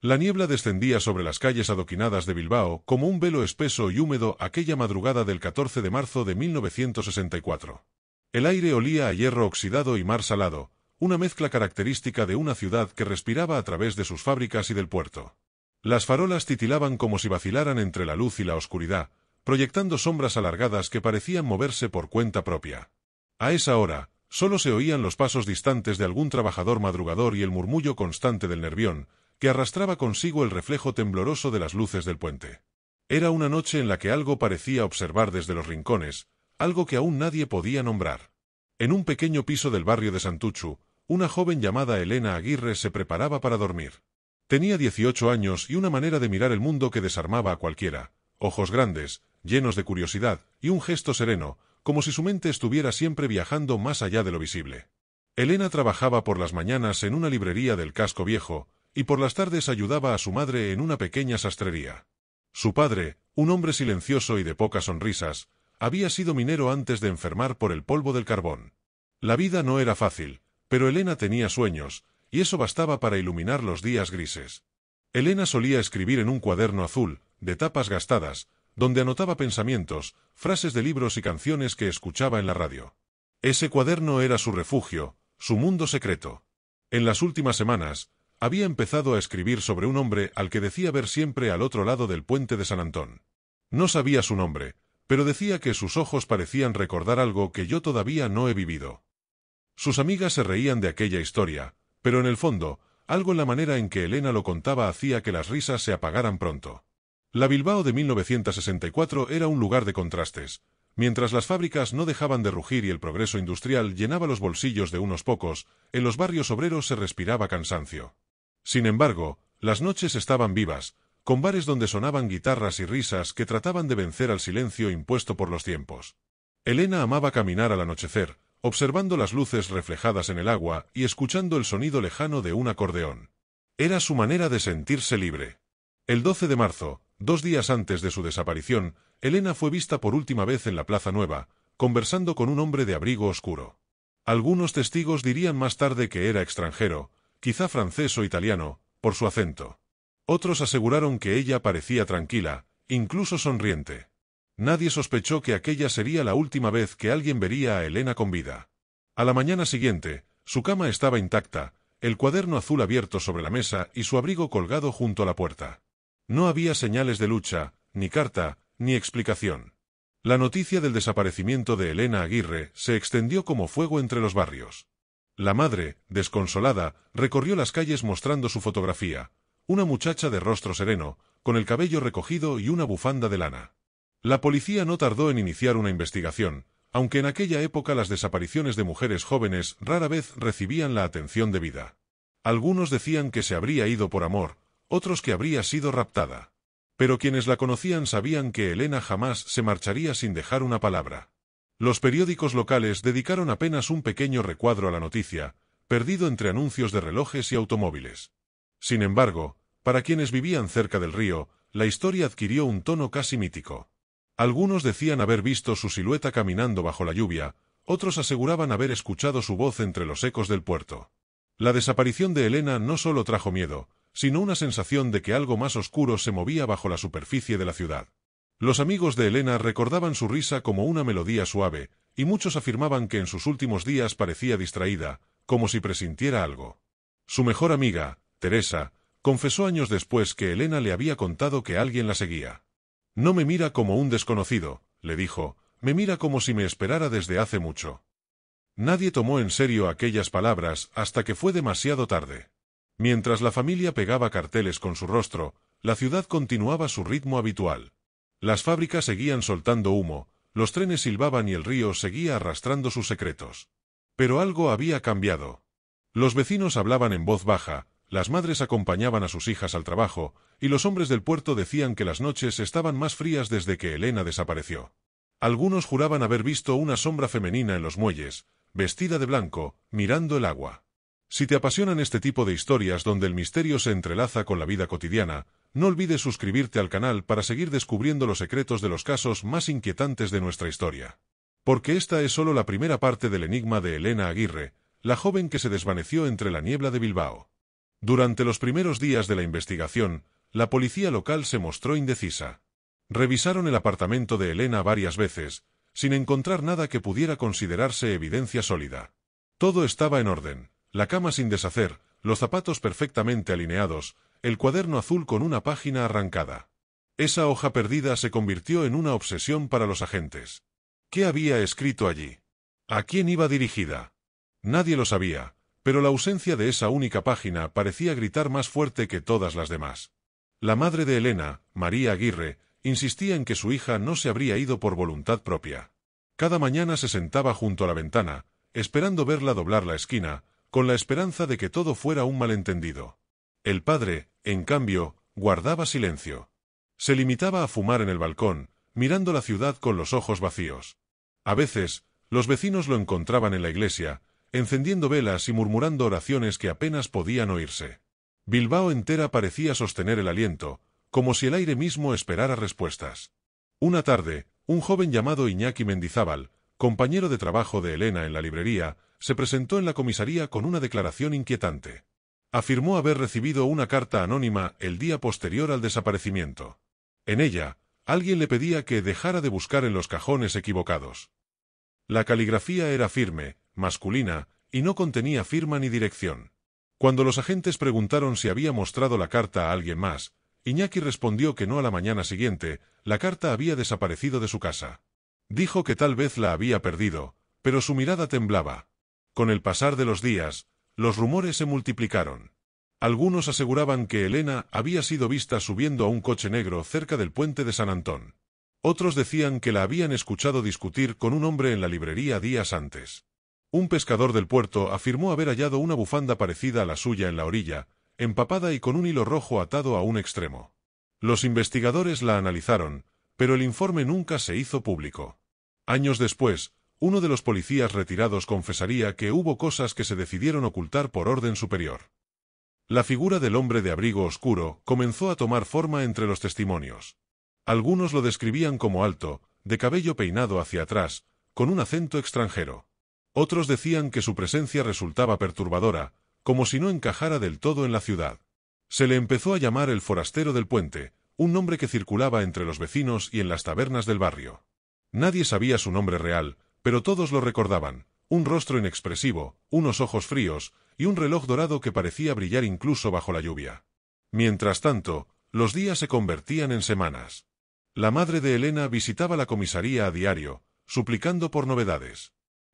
La niebla descendía sobre las calles adoquinadas de Bilbao como un velo espeso y húmedo aquella madrugada del 14 de marzo de 1964. El aire olía a hierro oxidado y mar salado, una mezcla característica de una ciudad que respiraba a través de sus fábricas y del puerto. Las farolas titilaban como si vacilaran entre la luz y la oscuridad, proyectando sombras alargadas que parecían moverse por cuenta propia. A esa hora, solo se oían los pasos distantes de algún trabajador madrugador y el murmullo constante del Nervión, que arrastraba consigo el reflejo tembloroso de las luces del puente. Era una noche en la que algo parecía observar desde los rincones, algo que aún nadie podía nombrar. En un pequeño piso del barrio de Santuchu, una joven llamada Elena Aguirre se preparaba para dormir. Tenía 18 años y una manera de mirar el mundo que desarmaba a cualquiera, ojos grandes, llenos de curiosidad, y un gesto sereno, como si su mente estuviera siempre viajando más allá de lo visible. Elena trabajaba por las mañanas en una librería del casco viejo, y por las tardes ayudaba a su madre en una pequeña sastrería. Su padre, un hombre silencioso y de pocas sonrisas, había sido minero antes de enfermar por el polvo del carbón. La vida no era fácil, pero Elena tenía sueños, y eso bastaba para iluminar los días grises. Elena solía escribir en un cuaderno azul, de tapas gastadas, donde anotaba pensamientos, frases de libros y canciones que escuchaba en la radio. Ese cuaderno era su refugio, su mundo secreto. En las últimas semanas, había empezado a escribir sobre un hombre al que decía ver siempre al otro lado del puente de San Antón. No sabía su nombre, pero decía que sus ojos parecían recordar algo que yo todavía no he vivido. Sus amigas se reían de aquella historia, pero en el fondo, algo en la manera en que Elena lo contaba hacía que las risas se apagaran pronto. La Bilbao de 1964 era un lugar de contrastes. Mientras las fábricas no dejaban de rugir y el progreso industrial llenaba los bolsillos de unos pocos, en los barrios obreros se respiraba cansancio. Sin embargo, las noches estaban vivas, con bares donde sonaban guitarras y risas que trataban de vencer al silencio impuesto por los tiempos. Elena amaba caminar al anochecer, observando las luces reflejadas en el agua y escuchando el sonido lejano de un acordeón. Era su manera de sentirse libre. El 12 de marzo, 2 días antes de su desaparición, Elena fue vista por última vez en la Plaza Nueva, conversando con un hombre de abrigo oscuro. Algunos testigos dirían más tarde que era extranjero, quizá francés o italiano, por su acento. Otros aseguraron que ella parecía tranquila, incluso sonriente. Nadie sospechó que aquella sería la última vez que alguien vería a Elena con vida. A la mañana siguiente, su cama estaba intacta, el cuaderno azul abierto sobre la mesa y su abrigo colgado junto a la puerta. No había señales de lucha, ni carta, ni explicación. La noticia del desaparecimiento de Elena Aguirre se extendió como fuego entre los barrios. La madre, desconsolada, recorrió las calles mostrando su fotografía, una muchacha de rostro sereno, con el cabello recogido y una bufanda de lana. La policía no tardó en iniciar una investigación, aunque en aquella época las desapariciones de mujeres jóvenes rara vez recibían la atención debida. Algunos decían que se habría ido por amor, otros que habría sido raptada. Pero quienes la conocían sabían que Elena jamás se marcharía sin dejar una palabra. Los periódicos locales dedicaron apenas un pequeño recuadro a la noticia, perdido entre anuncios de relojes y automóviles. Sin embargo, para quienes vivían cerca del río, la historia adquirió un tono casi mítico. Algunos decían haber visto su silueta caminando bajo la lluvia, otros aseguraban haber escuchado su voz entre los ecos del puerto. La desaparición de Elena no solo trajo miedo, sino una sensación de que algo más oscuro se movía bajo la superficie de la ciudad. Los amigos de Elena recordaban su risa como una melodía suave, y muchos afirmaban que en sus últimos días parecía distraída, como si presintiera algo. Su mejor amiga, Teresa, confesó años después que Elena le había contado que alguien la seguía. «No me mira como un desconocido», le dijo, «me mira como si me esperara desde hace mucho». Nadie tomó en serio aquellas palabras hasta que fue demasiado tarde. Mientras la familia pegaba carteles con su rostro, la ciudad continuaba su ritmo habitual. Las fábricas seguían soltando humo, los trenes silbaban y el río seguía arrastrando sus secretos. Pero algo había cambiado. Los vecinos hablaban en voz baja, las madres acompañaban a sus hijas al trabajo, y los hombres del puerto decían que las noches estaban más frías desde que Elena desapareció. Algunos juraban haber visto una sombra femenina en los muelles, vestida de blanco, mirando el agua. Si te apasionan este tipo de historias donde el misterio se entrelaza con la vida cotidiana, no olvides suscribirte al canal para seguir descubriendo los secretos de los casos más inquietantes de nuestra historia. Porque esta es solo la primera parte del enigma de Elena Aguirre, la joven que se desvaneció entre la niebla de Bilbao. Durante los primeros días de la investigación, la policía local se mostró indecisa. Revisaron el apartamento de Elena varias veces, sin encontrar nada que pudiera considerarse evidencia sólida. Todo estaba en orden, la cama sin deshacer, los zapatos perfectamente alineados, el cuaderno azul con una página arrancada. Esa hoja perdida se convirtió en una obsesión para los agentes. ¿Qué había escrito allí? ¿A quién iba dirigida? Nadie lo sabía, pero la ausencia de esa única página parecía gritar más fuerte que todas las demás. La madre de Elena, María Aguirre, insistía en que su hija no se habría ido por voluntad propia. Cada mañana se sentaba junto a la ventana, esperando verla doblar la esquina, con la esperanza de que todo fuera un malentendido. El padre, en cambio, guardaba silencio. Se limitaba a fumar en el balcón, mirando la ciudad con los ojos vacíos. A veces, los vecinos lo encontraban en la iglesia, encendiendo velas y murmurando oraciones que apenas podían oírse. Bilbao entera parecía sostener el aliento, como si el aire mismo esperara respuestas. Una tarde, un joven llamado Iñaki Mendizábal, compañero de trabajo de Elena en la librería, se presentó en la comisaría con una declaración inquietante. Afirmó haber recibido una carta anónima el día posterior al desaparecimiento. En ella, alguien le pedía que dejara de buscar en los cajones equivocados. La caligrafía era firme, masculina, y no contenía firma ni dirección. Cuando los agentes preguntaron si había mostrado la carta a alguien más, Iñaki respondió que no. A la mañana siguiente, la carta había desaparecido de su casa. Dijo que tal vez la había perdido, pero su mirada temblaba. Con el pasar de los días, los rumores se multiplicaron. Algunos aseguraban que Elena había sido vista subiendo a un coche negro cerca del puente de San Antón. Otros decían que la habían escuchado discutir con un hombre en la librería días antes. Un pescador del puerto afirmó haber hallado una bufanda parecida a la suya en la orilla, empapada y con un hilo rojo atado a un extremo. Los investigadores la analizaron, pero el informe nunca se hizo público. Años después, uno de los policías retirados confesaría que hubo cosas que se decidieron ocultar por orden superior. La figura del hombre de abrigo oscuro comenzó a tomar forma entre los testimonios. Algunos lo describían como alto, de cabello peinado hacia atrás, con un acento extranjero. Otros decían que su presencia resultaba perturbadora, como si no encajara del todo en la ciudad. Se le empezó a llamar el forastero del puente, un nombre que circulaba entre los vecinos y en las tabernas del barrio. Nadie sabía su nombre real, pero todos lo recordaban: un rostro inexpresivo, unos ojos fríos, y un reloj dorado que parecía brillar incluso bajo la lluvia. Mientras tanto, los días se convertían en semanas. La madre de Elena visitaba la comisaría a diario, suplicando por novedades.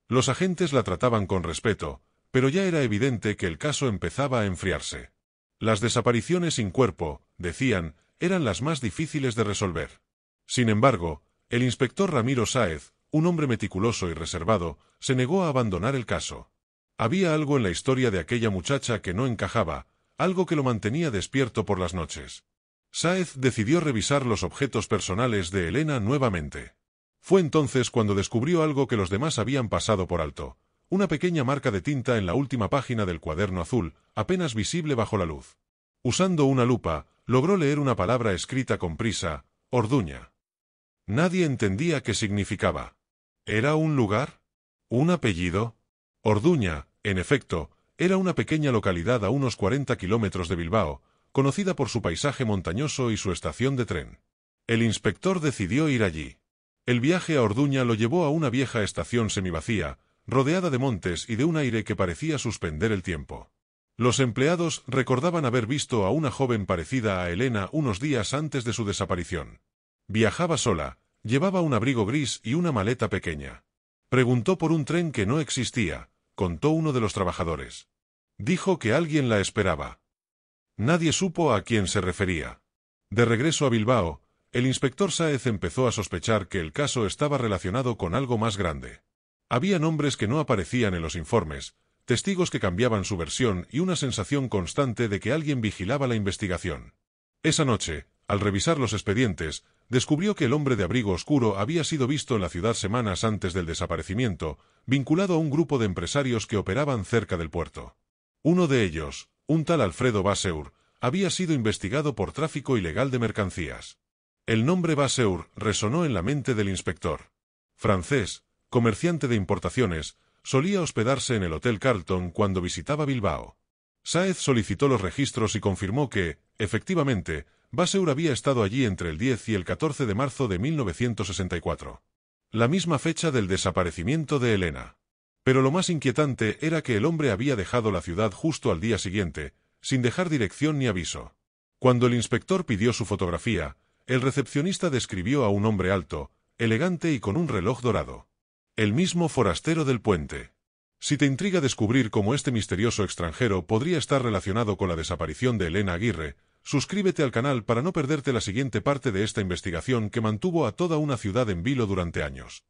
Los agentes la trataban con respeto, pero ya era evidente que el caso empezaba a enfriarse. Las desapariciones sin cuerpo, decían, eran las más difíciles de resolver. Sin embargo, el inspector Ramiro Sáez, un hombre meticuloso y reservado, se negó a abandonar el caso. Había algo en la historia de aquella muchacha que no encajaba, algo que lo mantenía despierto por las noches. Sáez decidió revisar los objetos personales de Elena nuevamente. Fue entonces cuando descubrió algo que los demás habían pasado por alto: una pequeña marca de tinta en la última página del cuaderno azul, apenas visible bajo la luz. Usando una lupa, logró leer una palabra escrita con prisa: Orduña. Nadie entendía qué significaba. ¿Era un lugar? ¿Un apellido? Orduña, en efecto, era una pequeña localidad a unos 40 kilómetros de Bilbao, conocida por su paisaje montañoso y su estación de tren. El inspector decidió ir allí. El viaje a Orduña lo llevó a una vieja estación semivacía, rodeada de montes y de un aire que parecía suspender el tiempo. Los empleados recordaban haber visto a una joven parecida a Elena unos días antes de su desaparición. Viajaba sola, llevaba un abrigo gris y una maleta pequeña. Preguntó por un tren que no existía, contó uno de los trabajadores. Dijo que alguien la esperaba. Nadie supo a quién se refería. De regreso a Bilbao, el inspector Sáez empezó a sospechar que el caso estaba relacionado con algo más grande. Había nombres que no aparecían en los informes, testigos que cambiaban su versión y una sensación constante de que alguien vigilaba la investigación. Esa noche, al revisar los expedientes, descubrió que el hombre de abrigo oscuro había sido visto en la ciudad semanas antes del desaparecimiento, vinculado a un grupo de empresarios que operaban cerca del puerto. Uno de ellos, un tal Alfredo Basseur, había sido investigado por tráfico ilegal de mercancías. El nombre Basseur resonó en la mente del inspector. Francés, comerciante de importaciones, solía hospedarse en el Hotel Carlton cuando visitaba Bilbao. Sáez solicitó los registros y confirmó que, efectivamente, Vasseur había estado allí entre el 10 y el 14 de marzo de 1964. La misma fecha del desaparecimiento de Elena. Pero lo más inquietante era que el hombre había dejado la ciudad justo al día siguiente, sin dejar dirección ni aviso. Cuando el inspector pidió su fotografía, el recepcionista describió a un hombre alto, elegante y con un reloj dorado. El mismo forastero del puente. Si te intriga descubrir cómo este misterioso extranjero podría estar relacionado con la desaparición de Elena Aguirre, suscríbete al canal para no perderte la siguiente parte de esta investigación que mantuvo a toda una ciudad en vilo durante años.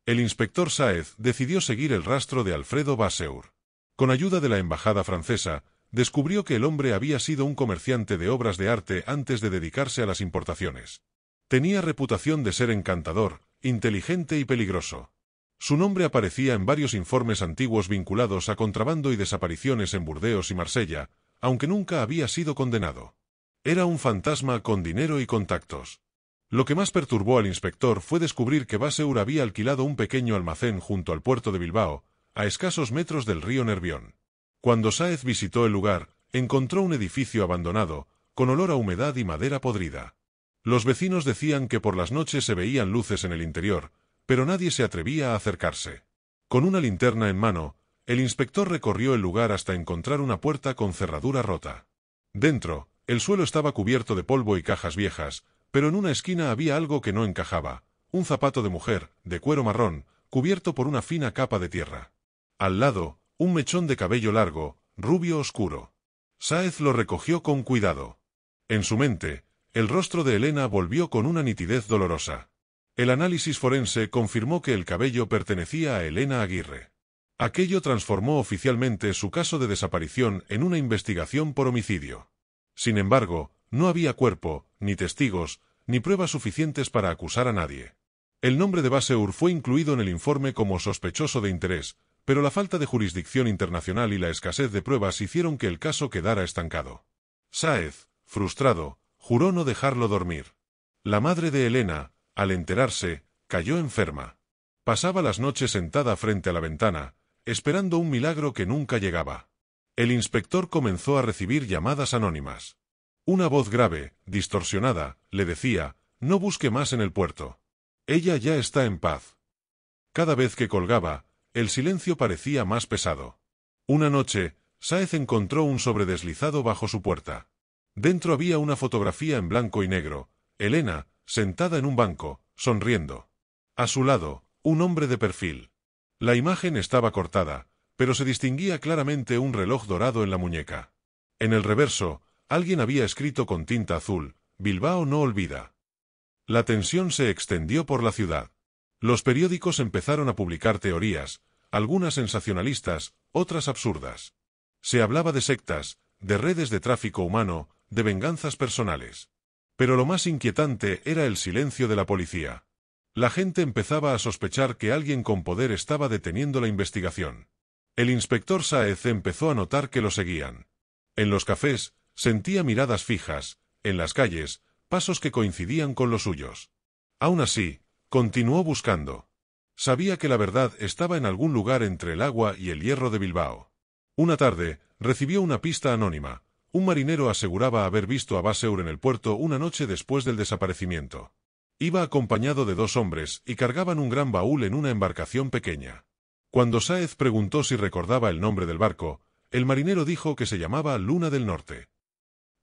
El inspector Sáez decidió seguir el rastro de Alfredo Vasseur. Con ayuda de la embajada francesa, descubrió que el hombre había sido un comerciante de obras de arte antes de dedicarse a las importaciones. Tenía reputación de ser encantador, inteligente y peligroso. Su nombre aparecía en varios informes antiguos vinculados a contrabando y desapariciones en Burdeos y Marsella, aunque nunca había sido condenado. Era un fantasma con dinero y contactos. Lo que más perturbó al inspector fue descubrir que Vasseur había alquilado un pequeño almacén junto al puerto de Bilbao, a escasos metros del río Nervión. Cuando Sáez visitó el lugar, encontró un edificio abandonado, con olor a humedad y madera podrida. Los vecinos decían que por las noches se veían luces en el interior, pero nadie se atrevía a acercarse. Con una linterna en mano, el inspector recorrió el lugar hasta encontrar una puerta con cerradura rota. Dentro, el suelo estaba cubierto de polvo y cajas viejas, pero en una esquina había algo que no encajaba, un zapato de mujer, de cuero marrón, cubierto por una fina capa de tierra. Al lado, un mechón de cabello largo, rubio oscuro. Sáez lo recogió con cuidado. En su mente, el rostro de Elena volvió con una nitidez dolorosa. El análisis forense confirmó que el cabello pertenecía a Elena Aguirre. Aquello transformó oficialmente su caso de desaparición en una investigación por homicidio. Sin embargo, no había cuerpo, ni testigos, ni pruebas suficientes para acusar a nadie. El nombre de Vasseur fue incluido en el informe como sospechoso de interés, pero la falta de jurisdicción internacional y la escasez de pruebas hicieron que el caso quedara estancado. Sáez, frustrado, juró no dejarlo dormir. La madre de Elena, al enterarse, cayó enferma. Pasaba las noches sentada frente a la ventana, esperando un milagro que nunca llegaba. El inspector comenzó a recibir llamadas anónimas. Una voz grave, distorsionada, le decía, no busque más en el puerto. Ella ya está en paz. Cada vez que colgaba, el silencio parecía más pesado. Una noche, Sáez encontró un sobre deslizado bajo su puerta. Dentro había una fotografía en blanco y negro, Elena, sentada en un banco, sonriendo. A su lado, un hombre de perfil. La imagen estaba cortada, pero se distinguía claramente un reloj dorado en la muñeca. En el reverso, alguien había escrito con tinta azul, Bilbao no olvida. La tensión se extendió por la ciudad. Los periódicos empezaron a publicar teorías, algunas sensacionalistas, otras absurdas. Se hablaba de sectas, de redes de tráfico humano, de venganzas personales. Pero lo más inquietante era el silencio de la policía. La gente empezaba a sospechar que alguien con poder estaba deteniendo la investigación. El inspector Sáez empezó a notar que lo seguían. En los cafés, sentía miradas fijas, en las calles, pasos que coincidían con los suyos. Aún así, continuó buscando. Sabía que la verdad estaba en algún lugar entre el agua y el hierro de Bilbao. Una tarde, recibió una pista anónima. Un marinero aseguraba haber visto a Vasseur en el puerto una noche después del desaparecimiento. Iba acompañado de dos hombres y cargaban un gran baúl en una embarcación pequeña. Cuando Sáez preguntó si recordaba el nombre del barco, el marinero dijo que se llamaba Luna del Norte.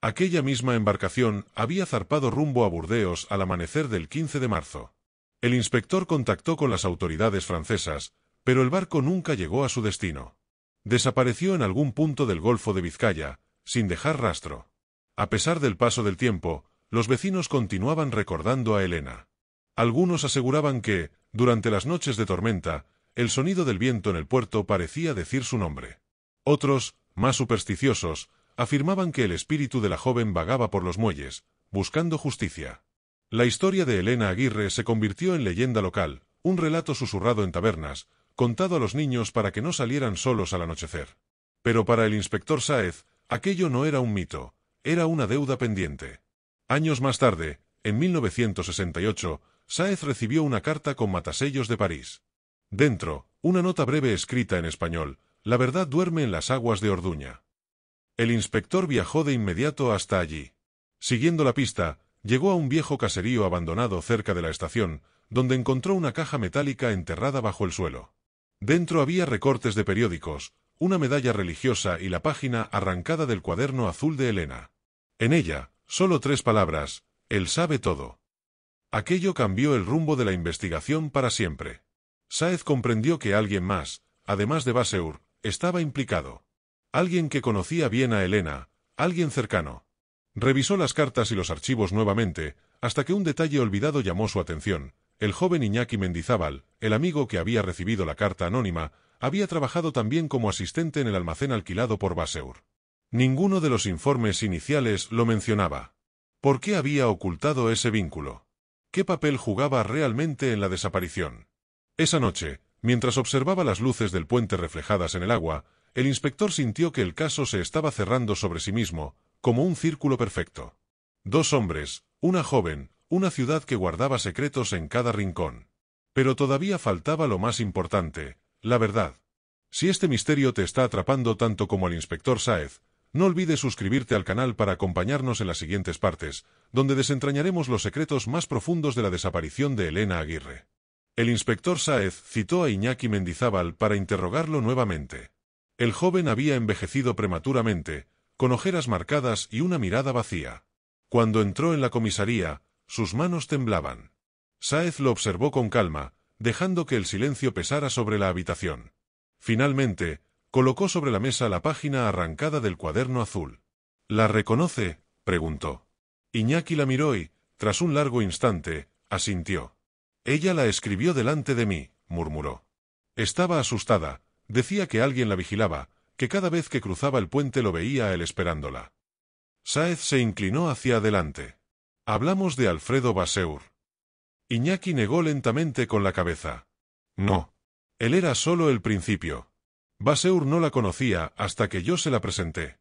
Aquella misma embarcación había zarpado rumbo a Burdeos al amanecer del 15 de marzo. El inspector contactó con las autoridades francesas, pero el barco nunca llegó a su destino. Desapareció en algún punto del Golfo de Vizcaya, sin dejar rastro. A pesar del paso del tiempo, los vecinos continuaban recordando a Elena. Algunos aseguraban que, durante las noches de tormenta, el sonido del viento en el puerto parecía decir su nombre. Otros, más supersticiosos, afirmaban que el espíritu de la joven vagaba por los muelles, buscando justicia. La historia de Elena Aguirre se convirtió en leyenda local, un relato susurrado en tabernas, contado a los niños para que no salieran solos al anochecer. Pero para el inspector Sáez, aquello no era un mito, era una deuda pendiente. Años más tarde, en 1968, Sáez recibió una carta con matasellos de París. Dentro, una nota breve escrita en español, la verdad duerme en las aguas de Orduña. El inspector viajó de inmediato hasta allí. Siguiendo la pista, llegó a un viejo caserío abandonado cerca de la estación, donde encontró una caja metálica enterrada bajo el suelo. Dentro había recortes de periódicos, una medalla religiosa y la página arrancada del cuaderno azul de Elena. En ella, solo 3 palabras: él sabe todo. Aquello cambió el rumbo de la investigación para siempre. Sáez comprendió que alguien más, además de Vasseur, estaba implicado. Alguien que conocía bien a Elena, alguien cercano. Revisó las cartas y los archivos nuevamente, hasta que un detalle olvidado llamó su atención. El joven Iñaki Mendizábal, el amigo que había recibido la carta anónima, había trabajado también como asistente en el almacén alquilado por Vasseur. Ninguno de los informes iniciales lo mencionaba. ¿Por qué había ocultado ese vínculo? ¿Qué papel jugaba realmente en la desaparición? Esa noche, mientras observaba las luces del puente reflejadas en el agua, el inspector sintió que el caso se estaba cerrando sobre sí mismo, como un círculo perfecto. 2 hombres, una joven, una ciudad que guardaba secretos en cada rincón. Pero todavía faltaba lo más importante: la verdad. Si este misterio te está atrapando tanto como al inspector Sáez, no olvides suscribirte al canal para acompañarnos en las siguientes partes, donde desentrañaremos los secretos más profundos de la desaparición de Elena Aguirre. El inspector Sáez citó a Iñaki Mendizábal para interrogarlo nuevamente. El joven había envejecido prematuramente, con ojeras marcadas y una mirada vacía. Cuando entró en la comisaría, sus manos temblaban. Sáez lo observó con calma, dejando que el silencio pesara sobre la habitación. Finalmente, colocó sobre la mesa la página arrancada del cuaderno azul. ¿La reconoce?, preguntó. Iñaki la miró y, tras un largo instante, asintió. Ella la escribió delante de mí, murmuró. Estaba asustada, decía que alguien la vigilaba, que cada vez que cruzaba el puente lo veía a él esperándola. Sáez se inclinó hacia adelante. Hablamos de Alfredo Vasseur. Iñaki negó lentamente con la cabeza. No. Él era solo el principio. Vasseur no la conocía hasta que yo se la presenté.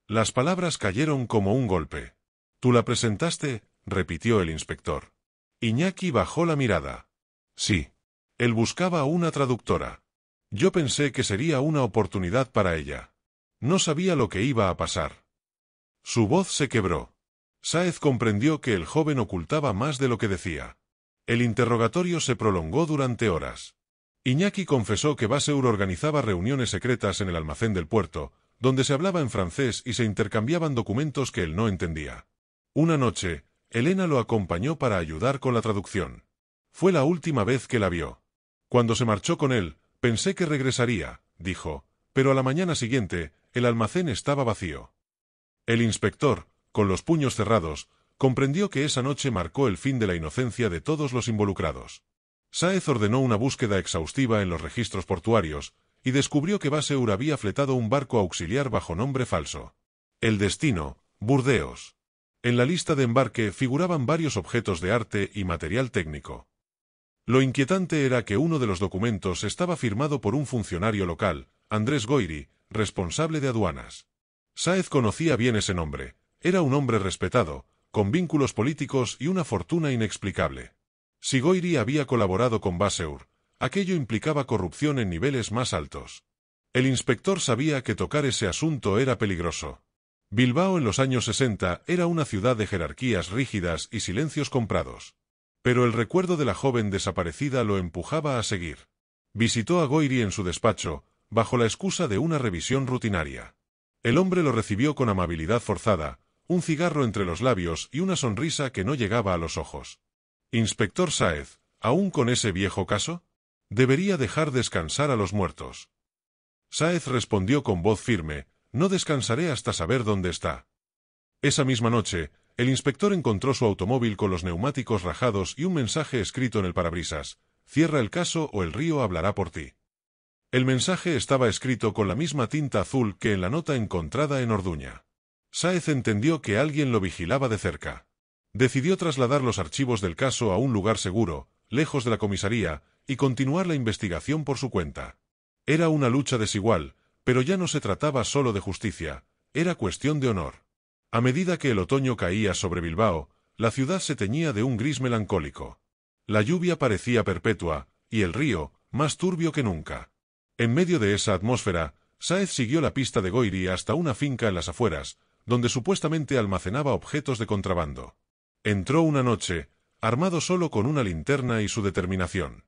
Las palabras cayeron como un golpe. ¿Tú la presentaste?, repitió el inspector. Iñaki bajó la mirada. Sí. Él buscaba una traductora. Yo pensé que sería una oportunidad para ella. No sabía lo que iba a pasar. Su voz se quebró. Sáez comprendió que el joven ocultaba más de lo que decía. El interrogatorio se prolongó durante horas. Iñaki confesó que Vasseur organizaba reuniones secretas en el almacén del puerto, donde se hablaba en francés y se intercambiaban documentos que él no entendía. Una noche, Elena lo acompañó para ayudar con la traducción. Fue la última vez que la vio. Cuando se marchó con él, pensé que regresaría, dijo, pero a la mañana siguiente, el almacén estaba vacío. El inspector, con los puños cerrados, comprendió que esa noche marcó el fin de la inocencia de todos los involucrados. Sáez ordenó una búsqueda exhaustiva en los registros portuarios, y descubrió que Vasseur había fletado un barco auxiliar bajo nombre falso. El destino: Burdeos. En la lista de embarque figuraban varios objetos de arte y material técnico. Lo inquietante era que uno de los documentos estaba firmado por un funcionario local, Andrés Goiri, responsable de aduanas. Sáez conocía bien ese nombre. Era un hombre respetado, con vínculos políticos y una fortuna inexplicable. Si Goiri había colaborado con Vasseur, aquello implicaba corrupción en niveles más altos. El inspector sabía que tocar ese asunto era peligroso. Bilbao en los años 60 era una ciudad de jerarquías rígidas y silencios comprados. Pero el recuerdo de la joven desaparecida lo empujaba a seguir. Visitó a Goiri en su despacho, bajo la excusa de una revisión rutinaria. El hombre lo recibió con amabilidad forzada, un cigarro entre los labios y una sonrisa que no llegaba a los ojos. «Inspector Sáez, ¿aún con ese viejo caso? Debería dejar descansar a los muertos». Sáez respondió con voz firme: «No descansaré hasta saber dónde está». Esa misma noche, el inspector encontró su automóvil con los neumáticos rajados y un mensaje escrito en el parabrisas: «Cierra el caso o el río hablará por ti». El mensaje estaba escrito con la misma tinta azul que en la nota encontrada en Orduña. Sáez entendió que alguien lo vigilaba de cerca. Decidió trasladar los archivos del caso a un lugar seguro, lejos de la comisaría, y continuar la investigación por su cuenta. Era una lucha desigual, pero ya no se trataba solo de justicia, era cuestión de honor. A medida que el otoño caía sobre Bilbao, la ciudad se teñía de un gris melancólico. La lluvia parecía perpetua, y el río, más turbio que nunca. En medio de esa atmósfera, Sáez siguió la pista de Goiri hasta una finca en las afueras, donde supuestamente almacenaba objetos de contrabando. Entró una noche, armado solo con una linterna y su determinación.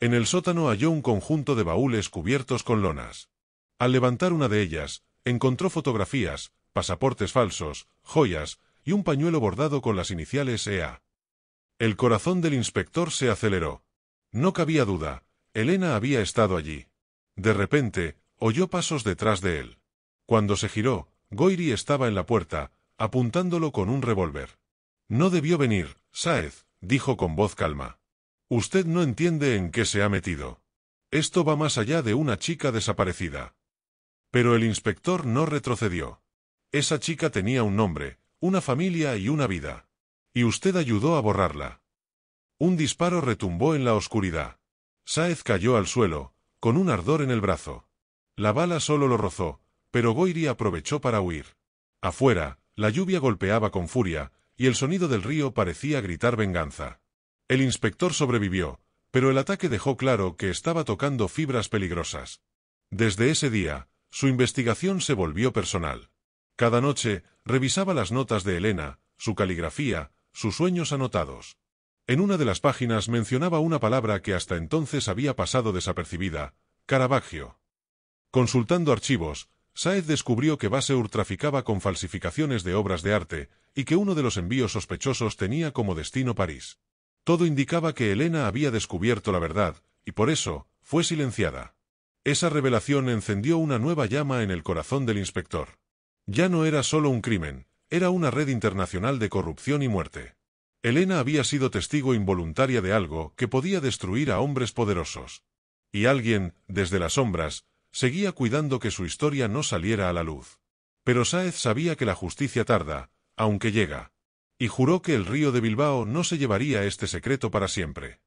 En el sótano halló un conjunto de baúles cubiertos con lonas. Al levantar una de ellas, encontró fotografías, pasaportes falsos, joyas y un pañuelo bordado con las iniciales EA. El corazón del inspector se aceleró. No cabía duda, Elena había estado allí. De repente, oyó pasos detrás de él. Cuando se giró, Goiri estaba en la puerta, apuntándolo con un revólver. «No debió venir, Sáez», dijo con voz calma. «Usted no entiende en qué se ha metido. Esto va más allá de una chica desaparecida». Pero el inspector no retrocedió. Esa chica tenía un nombre, una familia y una vida. Y usted ayudó a borrarla. Un disparo retumbó en la oscuridad. Sáez cayó al suelo, con un ardor en el brazo. La bala solo lo rozó, pero Goiri aprovechó para huir. Afuera, la lluvia golpeaba con furia, y el sonido del río parecía gritar venganza. El inspector sobrevivió, pero el ataque dejó claro que estaba tocando fibras peligrosas. Desde ese día, su investigación se volvió personal. Cada noche, revisaba las notas de Elena, su caligrafía, sus sueños anotados. En una de las páginas mencionaba una palabra que hasta entonces había pasado desapercibida: Caravaggio. Consultando archivos, Sáez descubrió que Vasseur traficaba con falsificaciones de obras de arte, y que uno de los envíos sospechosos tenía como destino París. Todo indicaba que Elena había descubierto la verdad, y por eso, fue silenciada. Esa revelación encendió una nueva llama en el corazón del inspector. Ya no era solo un crimen, era una red internacional de corrupción y muerte. Elena había sido testigo involuntaria de algo que podía destruir a hombres poderosos. Y alguien, desde las sombras, seguía cuidando que su historia no saliera a la luz. Pero Sáez sabía que la justicia tarda, aunque llega. Y juró que el Río de Bilbao no se llevaría este secreto para siempre.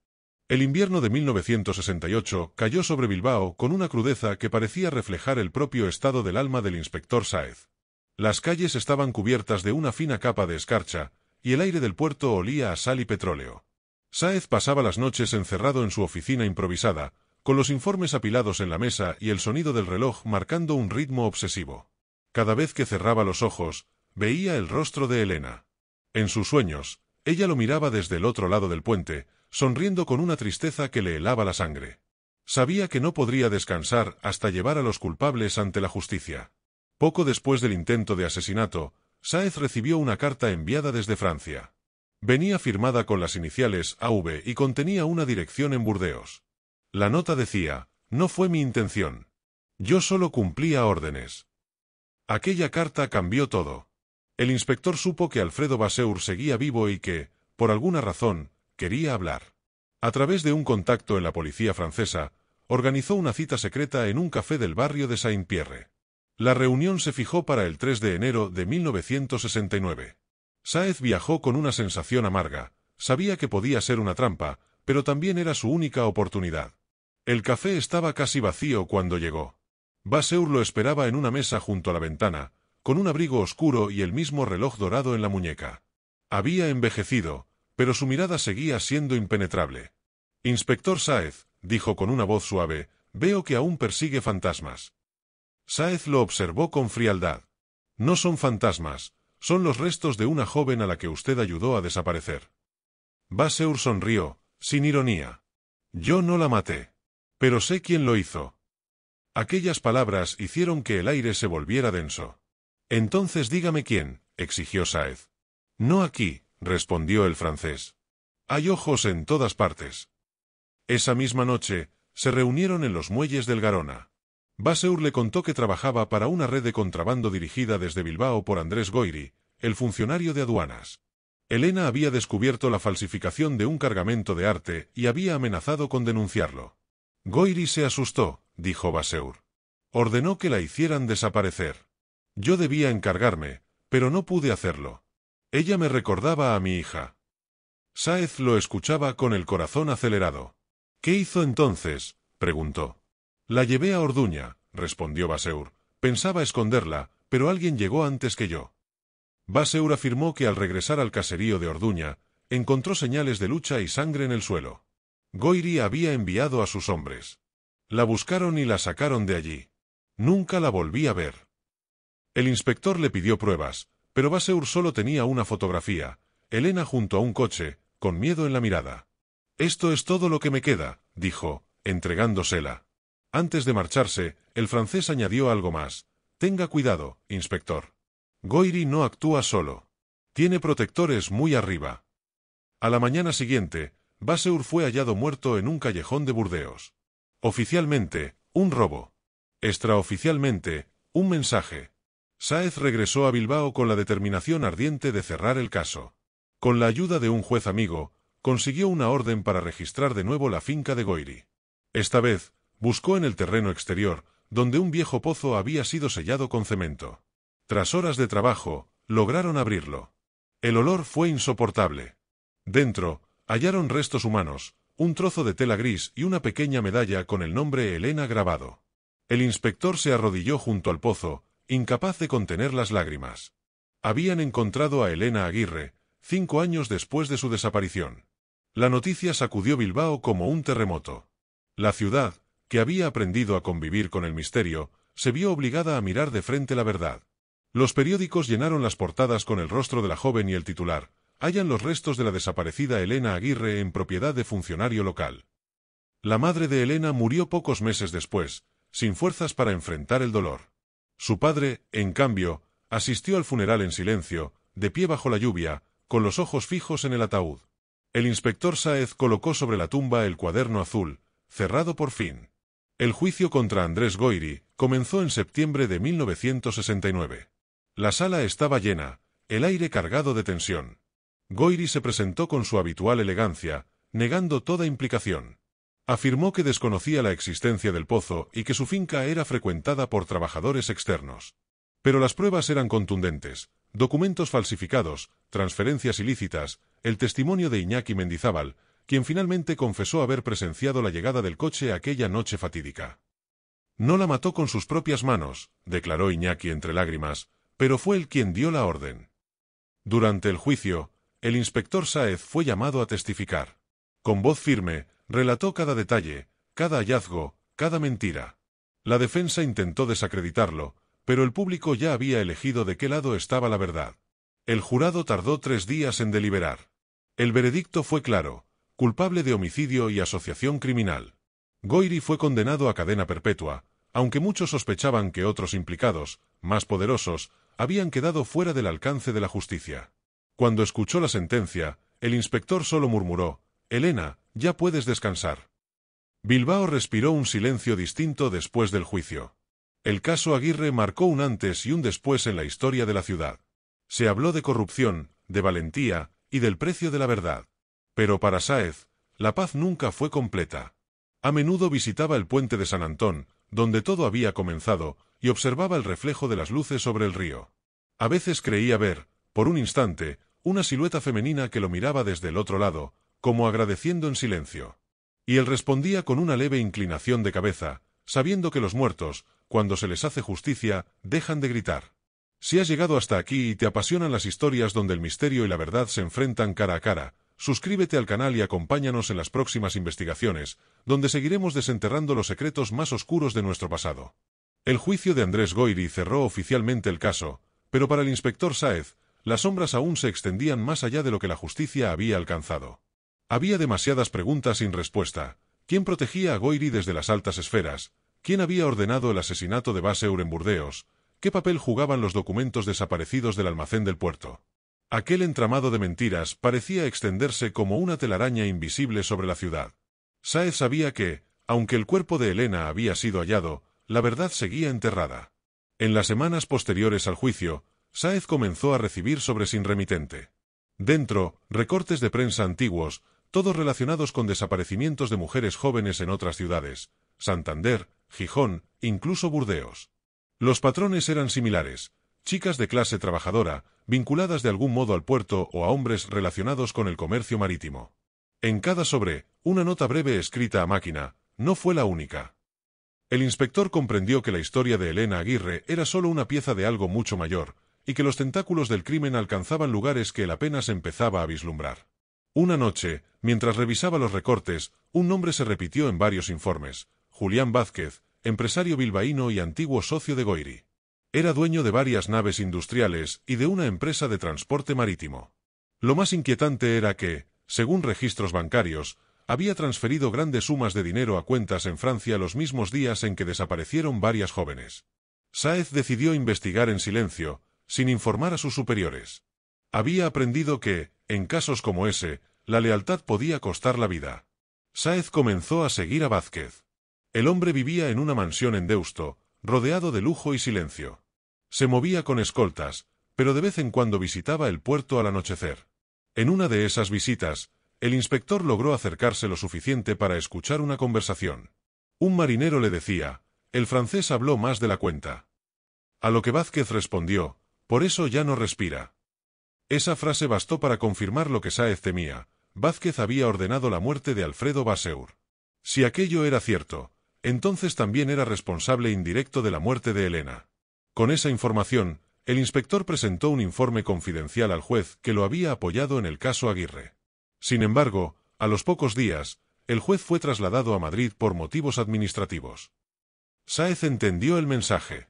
El invierno de 1968 cayó sobre Bilbao con una crudeza que parecía reflejar el propio estado del alma del inspector Sáez. Las calles estaban cubiertas de una fina capa de escarcha, y el aire del puerto olía a sal y petróleo. Sáez pasaba las noches encerrado en su oficina improvisada, con los informes apilados en la mesa y el sonido del reloj marcando un ritmo obsesivo. Cada vez que cerraba los ojos, veía el rostro de Elena. En sus sueños, ella lo miraba desde el otro lado del puente, sonriendo con una tristeza que le helaba la sangre. Sabía que no podría descansar hasta llevar a los culpables ante la justicia. Poco después del intento de asesinato, Sáez recibió una carta enviada desde Francia. Venía firmada con las iniciales AV y contenía una dirección en Burdeos. La nota decía: «No fue mi intención. Yo solo cumplía órdenes». Aquella carta cambió todo. El inspector supo que Alfredo Vasseur seguía vivo y que, por alguna razón, quería hablar. A través de un contacto en la policía francesa, organizó una cita secreta en un café del barrio de Saint-Pierre. La reunión se fijó para el 3 de enero de 1969. Sáez viajó con una sensación amarga. Sabía que podía ser una trampa, pero también era su única oportunidad. El café estaba casi vacío cuando llegó. Vasseur lo esperaba en una mesa junto a la ventana, con un abrigo oscuro y el mismo reloj dorado en la muñeca. Había envejecido, pero su mirada seguía siendo impenetrable. «Inspector Sáez», dijo con una voz suave, «veo que aún persigue fantasmas». Sáez lo observó con frialdad. «No son fantasmas, son los restos de una joven a la que usted ayudó a desaparecer». Vasseur sonrió, sin ironía. «Yo no la maté. Pero sé quién lo hizo». Aquellas palabras hicieron que el aire se volviera denso. «Entonces dígame quién», exigió Sáez. «No aquí», respondió el francés. «Hay ojos en todas partes». Esa misma noche, se reunieron en los muelles del Garona. Vasseur le contó que trabajaba para una red de contrabando dirigida desde Bilbao por Andrés Goiri, el funcionario de aduanas. Elena había descubierto la falsificación de un cargamento de arte y había amenazado con denunciarlo. «Goiri se asustó», dijo Vasseur. «Ordenó que la hicieran desaparecer. Yo debía encargarme, pero no pude hacerlo. Ella me recordaba a mi hija». Sáez lo escuchaba con el corazón acelerado. «¿Qué hizo entonces?», preguntó. «La llevé a Orduña», respondió Vasseur. «Pensaba esconderla, pero alguien llegó antes que yo». Vasseur afirmó que al regresar al caserío de Orduña, encontró señales de lucha y sangre en el suelo. Goiri había enviado a sus hombres. La buscaron y la sacaron de allí. Nunca la volví a ver. El inspector le pidió pruebas, pero Vasseur solo tenía una fotografía, Elena junto a un coche, con miedo en la mirada. «Esto es todo lo que me queda», dijo, entregándosela. Antes de marcharse, el francés añadió algo más. «Tenga cuidado, inspector. Goiri no actúa solo. Tiene protectores muy arriba». A la mañana siguiente, Vasseur fue hallado muerto en un callejón de Burdeos. Oficialmente, un robo. Extraoficialmente, un mensaje. Sáez regresó a Bilbao con la determinación ardiente de cerrar el caso. Con la ayuda de un juez amigo, consiguió una orden para registrar de nuevo la finca de Goiri. Esta vez, buscó en el terreno exterior, donde un viejo pozo había sido sellado con cemento. Tras horas de trabajo, lograron abrirlo. El olor fue insoportable. Dentro, hallaron restos humanos, un trozo de tela gris y una pequeña medalla con el nombre Elena grabado. El inspector se arrodilló junto al pozo, incapaz de contener las lágrimas. Habían encontrado a Elena Aguirre, 5 años después de su desaparición. La noticia sacudió Bilbao como un terremoto. La ciudad, que había aprendido a convivir con el misterio, se vio obligada a mirar de frente la verdad. Los periódicos llenaron las portadas con el rostro de la joven y el titular: «Hallan los restos de la desaparecida Elena Aguirre en propiedad de funcionario local». La madre de Elena murió pocos meses después, sin fuerzas para enfrentar el dolor. Su padre, en cambio, asistió al funeral en silencio, de pie bajo la lluvia, con los ojos fijos en el ataúd. El inspector Sáez colocó sobre la tumba el cuaderno azul, cerrado por fin. El juicio contra Andrés Goiri comenzó en septiembre de 1969. La sala estaba llena, el aire cargado de tensión. Goiri se presentó con su habitual elegancia, negando toda implicación. Afirmó que desconocía la existencia del pozo y que su finca era frecuentada por trabajadores externos. Pero las pruebas eran contundentes: documentos falsificados, transferencias ilícitas, el testimonio de Iñaki Mendizábal, quien finalmente confesó haber presenciado la llegada del coche aquella noche fatídica. «No la mató con sus propias manos», declaró Iñaki entre lágrimas, «pero fue él quien dio la orden». Durante el juicio, el inspector Sáez fue llamado a testificar. Con voz firme, relató cada detalle, cada hallazgo, cada mentira. La defensa intentó desacreditarlo, pero el público ya había elegido de qué lado estaba la verdad. El jurado tardó 3 días en deliberar. El veredicto fue claro: culpable de homicidio y asociación criminal. Goiri fue condenado a cadena perpetua, aunque muchos sospechaban que otros implicados, más poderosos, habían quedado fuera del alcance de la justicia. Cuando escuchó la sentencia, el inspector solo murmuró: «Elena, ya puedes descansar». Bilbao respiró un silencio distinto después del juicio. El caso Aguirre marcó un antes y un después en la historia de la ciudad. Se habló de corrupción, de valentía y del precio de la verdad. Pero para Sáez, la paz nunca fue completa. A menudo visitaba el puente de San Antón, donde todo había comenzado, y observaba el reflejo de las luces sobre el río. A veces creía ver, por un instante, una silueta femenina que lo miraba desde el otro lado, como agradeciendo en silencio. Y él respondía con una leve inclinación de cabeza, sabiendo que los muertos, cuando se les hace justicia, dejan de gritar. Si has llegado hasta aquí y te apasionan las historias donde el misterio y la verdad se enfrentan cara a cara, suscríbete al canal y acompáñanos en las próximas investigaciones, donde seguiremos desenterrando los secretos más oscuros de nuestro pasado. El juicio de Andrés Goiri cerró oficialmente el caso, pero para el inspector Sáez, las sombras aún se extendían más allá de lo que la justicia había alcanzado. Había demasiadas preguntas sin respuesta. ¿Quién protegía a Goiri desde las altas esferas? ¿Quién había ordenado el asesinato de Vasseur en Burdeos? ¿Qué papel jugaban los documentos desaparecidos del almacén del puerto? Aquel entramado de mentiras parecía extenderse como una telaraña invisible sobre la ciudad. Sáez sabía que, aunque el cuerpo de Elena había sido hallado, la verdad seguía enterrada. En las semanas posteriores al juicio, Sáez comenzó a recibir sobres sin remitente. Dentro, recortes de prensa antiguos, todos relacionados con desaparecimientos de mujeres jóvenes en otras ciudades: Santander, Gijón, incluso Burdeos. Los patrones eran similares: chicas de clase trabajadora, vinculadas de algún modo al puerto o a hombres relacionados con el comercio marítimo. En cada sobre, una nota breve escrita a máquina. No fue la única. El inspector comprendió que la historia de Elena Aguirre era solo una pieza de algo mucho mayor, y que los tentáculos del crimen alcanzaban lugares que él apenas empezaba a vislumbrar. Una noche, mientras revisaba los recortes, un nombre se repitió en varios informes: Julián Vázquez, empresario bilbaíno y antiguo socio de Goiri. Era dueño de varias naves industriales y de una empresa de transporte marítimo. Lo más inquietante era que, según registros bancarios, había transferido grandes sumas de dinero a cuentas en Francia los mismos días en que desaparecieron varias jóvenes. Sáez decidió investigar en silencio, sin informar a sus superiores. Había aprendido que, en casos como ese, la lealtad podía costar la vida. Sáez comenzó a seguir a Vázquez. El hombre vivía en una mansión en Deusto, rodeado de lujo y silencio. Se movía con escoltas, pero de vez en cuando visitaba el puerto al anochecer. En una de esas visitas, el inspector logró acercarse lo suficiente para escuchar una conversación. Un marinero le decía: «El francés habló más de la cuenta». A lo que Vázquez respondió: «Por eso ya no respira». Esa frase bastó para confirmar lo que Sáez temía: Vázquez había ordenado la muerte de Alfredo Vasseur. Si aquello era cierto, entonces también era responsable indirecto de la muerte de Elena. Con esa información, el inspector presentó un informe confidencial al juez que lo había apoyado en el caso Aguirre. Sin embargo, a los pocos días, el juez fue trasladado a Madrid por motivos administrativos. Sáez entendió el mensaje.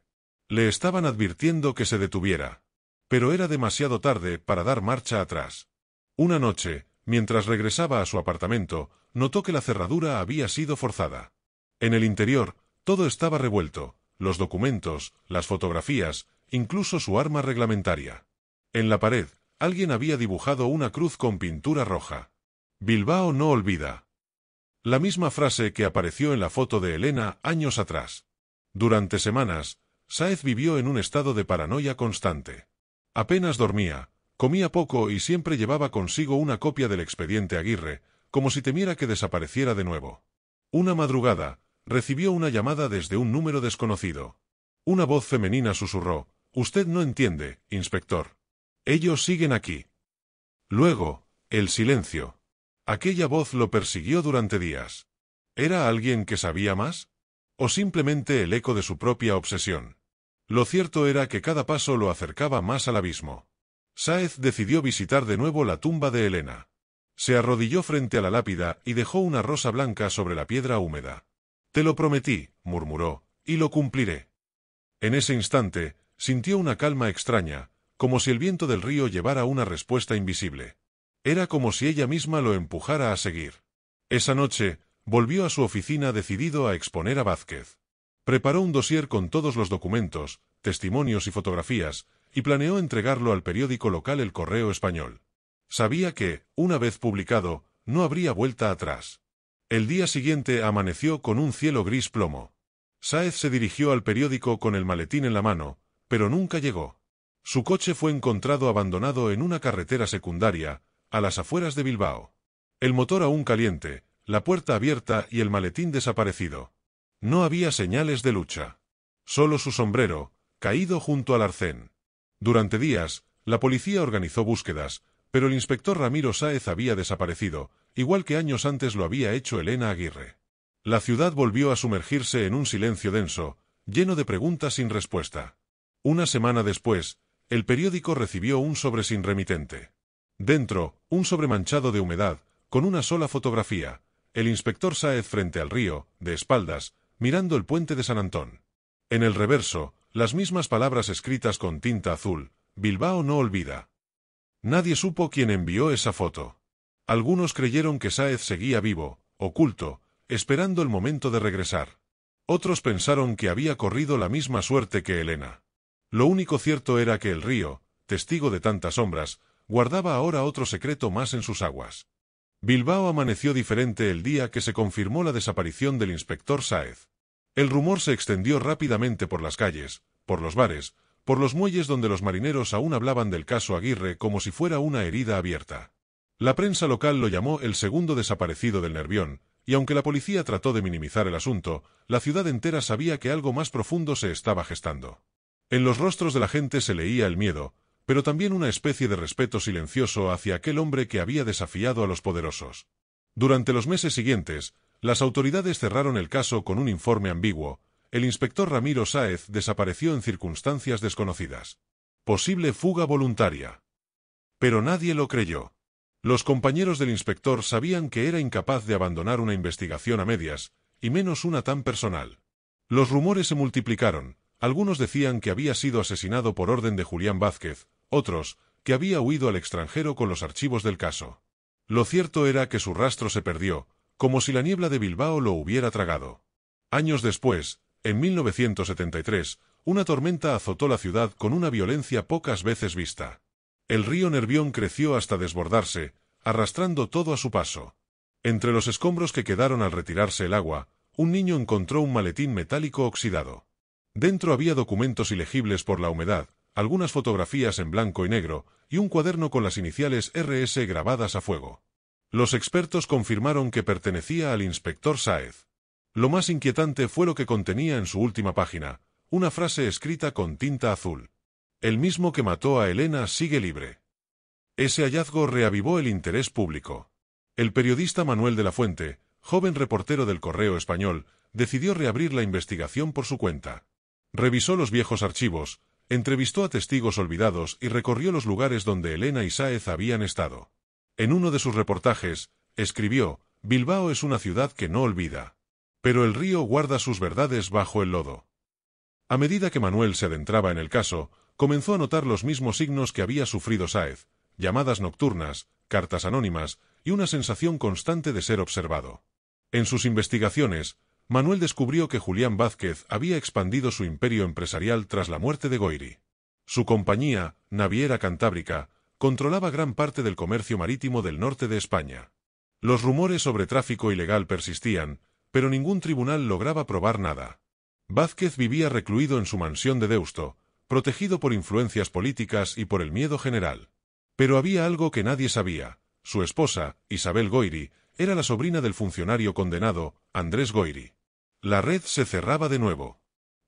Le estaban advirtiendo que se detuviera. Pero era demasiado tarde para dar marcha atrás. Una noche, mientras regresaba a su apartamento, notó que la cerradura había sido forzada. En el interior, todo estaba revuelto: los documentos, las fotografías, incluso su arma reglamentaria. En la pared, alguien había dibujado una cruz con pintura roja. «Bilbao no olvida». La misma frase que apareció en la foto de Elena años atrás. Durante semanas, Sáez vivió en un estado de paranoia constante. Apenas dormía, comía poco y siempre llevaba consigo una copia del expediente Aguirre, como si temiera que desapareciera de nuevo. Una madrugada, recibió una llamada desde un número desconocido. Una voz femenina susurró: «Usted no entiende, inspector. Ellos siguen aquí». Luego, el silencio. Aquella voz lo persiguió durante días. ¿Era alguien que sabía más? ¿O simplemente el eco de su propia obsesión? Lo cierto era que cada paso lo acercaba más al abismo. Sáez decidió visitar de nuevo la tumba de Elena. Se arrodilló frente a la lápida y dejó una rosa blanca sobre la piedra húmeda. «Te lo prometí», murmuró, «y lo cumpliré». En ese instante, sintió una calma extraña, como si el viento del río llevara una respuesta invisible. Era como si ella misma lo empujara a seguir. Esa noche, volvió a su oficina decidido a exponer a Vázquez. Preparó un dossier con todos los documentos, testimonios y fotografías, y planeó entregarlo al periódico local El Correo Español. Sabía que, una vez publicado, no habría vuelta atrás. El día siguiente amaneció con un cielo gris plomo. Sáez se dirigió al periódico con el maletín en la mano, pero nunca llegó. Su coche fue encontrado abandonado en una carretera secundaria, a las afueras de Bilbao. El motor aún caliente, la puerta abierta y el maletín desaparecido. No había señales de lucha. Solo su sombrero, caído junto al arcén. Durante días, la policía organizó búsquedas, pero el inspector Ramiro Sáez había desaparecido, igual que años antes lo había hecho Elena Aguirre. La ciudad volvió a sumergirse en un silencio denso, lleno de preguntas sin respuesta. Una semana después, el periódico recibió un sobre sin remitente. Dentro, un sobre manchado de humedad, con una sola fotografía: el inspector Sáez frente al río, de espaldas, mirando el puente de San Antón. En el reverso, las mismas palabras escritas con tinta azul: «Bilbao no olvida». Nadie supo quién envió esa foto. Algunos creyeron que Sáez seguía vivo, oculto, esperando el momento de regresar. Otros pensaron que había corrido la misma suerte que Elena. Lo único cierto era que el río, testigo de tantas sombras, guardaba ahora otro secreto más en sus aguas. Bilbao amaneció diferente el día que se confirmó la desaparición del inspector Sáez. El rumor se extendió rápidamente por las calles, por los bares, por los muelles donde los marineros aún hablaban del caso Aguirre como si fuera una herida abierta. La prensa local lo llamó el segundo desaparecido del Nervión, y aunque la policía trató de minimizar el asunto, la ciudad entera sabía que algo más profundo se estaba gestando. En los rostros de la gente se leía el miedo, pero también una especie de respeto silencioso hacia aquel hombre que había desafiado a los poderosos. Durante los meses siguientes, las autoridades cerraron el caso con un informe ambiguo: el inspector Ramiro Sáez desapareció en circunstancias desconocidas. Posible fuga voluntaria. Pero nadie lo creyó. Los compañeros del inspector sabían que era incapaz de abandonar una investigación a medias, y menos una tan personal. Los rumores se multiplicaron. Algunos decían que había sido asesinado por orden de Julián Vázquez, otros, que había huido al extranjero con los archivos del caso. Lo cierto era que su rastro se perdió, como si la niebla de Bilbao lo hubiera tragado. Años después, en 1973, una tormenta azotó la ciudad con una violencia pocas veces vista. El río Nervión creció hasta desbordarse, arrastrando todo a su paso. Entre los escombros que quedaron al retirarse el agua, un niño encontró un maletín metálico oxidado. Dentro había documentos ilegibles por la humedad, algunas fotografías en blanco y negro, y un cuaderno con las iniciales RS grabadas a fuego. Los expertos confirmaron que pertenecía al inspector Sáez. Lo más inquietante fue lo que contenía en su última página, una frase escrita con tinta azul. El mismo que mató a Elena sigue libre. Ese hallazgo reavivó el interés público. El periodista Manuel de la Fuente, joven reportero del Correo Español, decidió reabrir la investigación por su cuenta. Revisó los viejos archivos, entrevistó a testigos olvidados y recorrió los lugares donde Elena y Sáez habían estado. En uno de sus reportajes, escribió: «Bilbao es una ciudad que no olvida. Pero el río guarda sus verdades bajo el lodo». A medida que Manuel se adentraba en el caso, comenzó a notar los mismos signos que había sufrido Sáez: llamadas nocturnas, cartas anónimas y una sensación constante de ser observado. En sus investigaciones, Manuel descubrió que Julián Vázquez había expandido su imperio empresarial tras la muerte de Goyri. Su compañía, Naviera Cantábrica, controlaba gran parte del comercio marítimo del norte de España. Los rumores sobre tráfico ilegal persistían, pero ningún tribunal lograba probar nada. Vázquez vivía recluido en su mansión de Deusto, protegido por influencias políticas y por el miedo general. Pero había algo que nadie sabía: su esposa, Isabel Goyri, era la sobrina del funcionario condenado, Andrés Goyri. La red se cerraba de nuevo.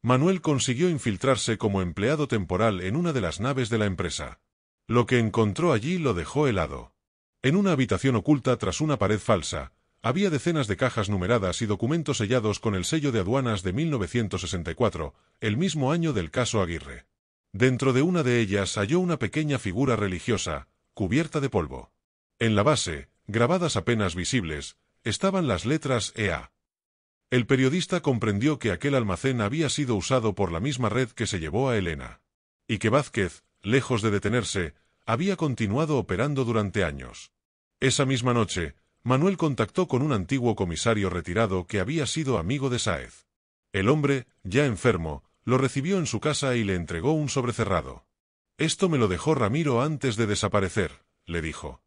Manuel consiguió infiltrarse como empleado temporal en una de las naves de la empresa. Lo que encontró allí lo dejó helado. En una habitación oculta tras una pared falsa, había decenas de cajas numeradas y documentos sellados con el sello de aduanas de 1964, el mismo año del caso Aguirre. Dentro de una de ellas halló una pequeña figura religiosa, cubierta de polvo. En la base, grabadas apenas visibles, estaban las letras EA. El periodista comprendió que aquel almacén había sido usado por la misma red que se llevó a Elena. Y que Vázquez, lejos de detenerse, había continuado operando durante años. Esa misma noche, Manuel contactó con un antiguo comisario retirado que había sido amigo de Sáez. El hombre, ya enfermo, lo recibió en su casa y le entregó un sobrecerrado. «Esto me lo dejó Ramiro antes de desaparecer», le dijo.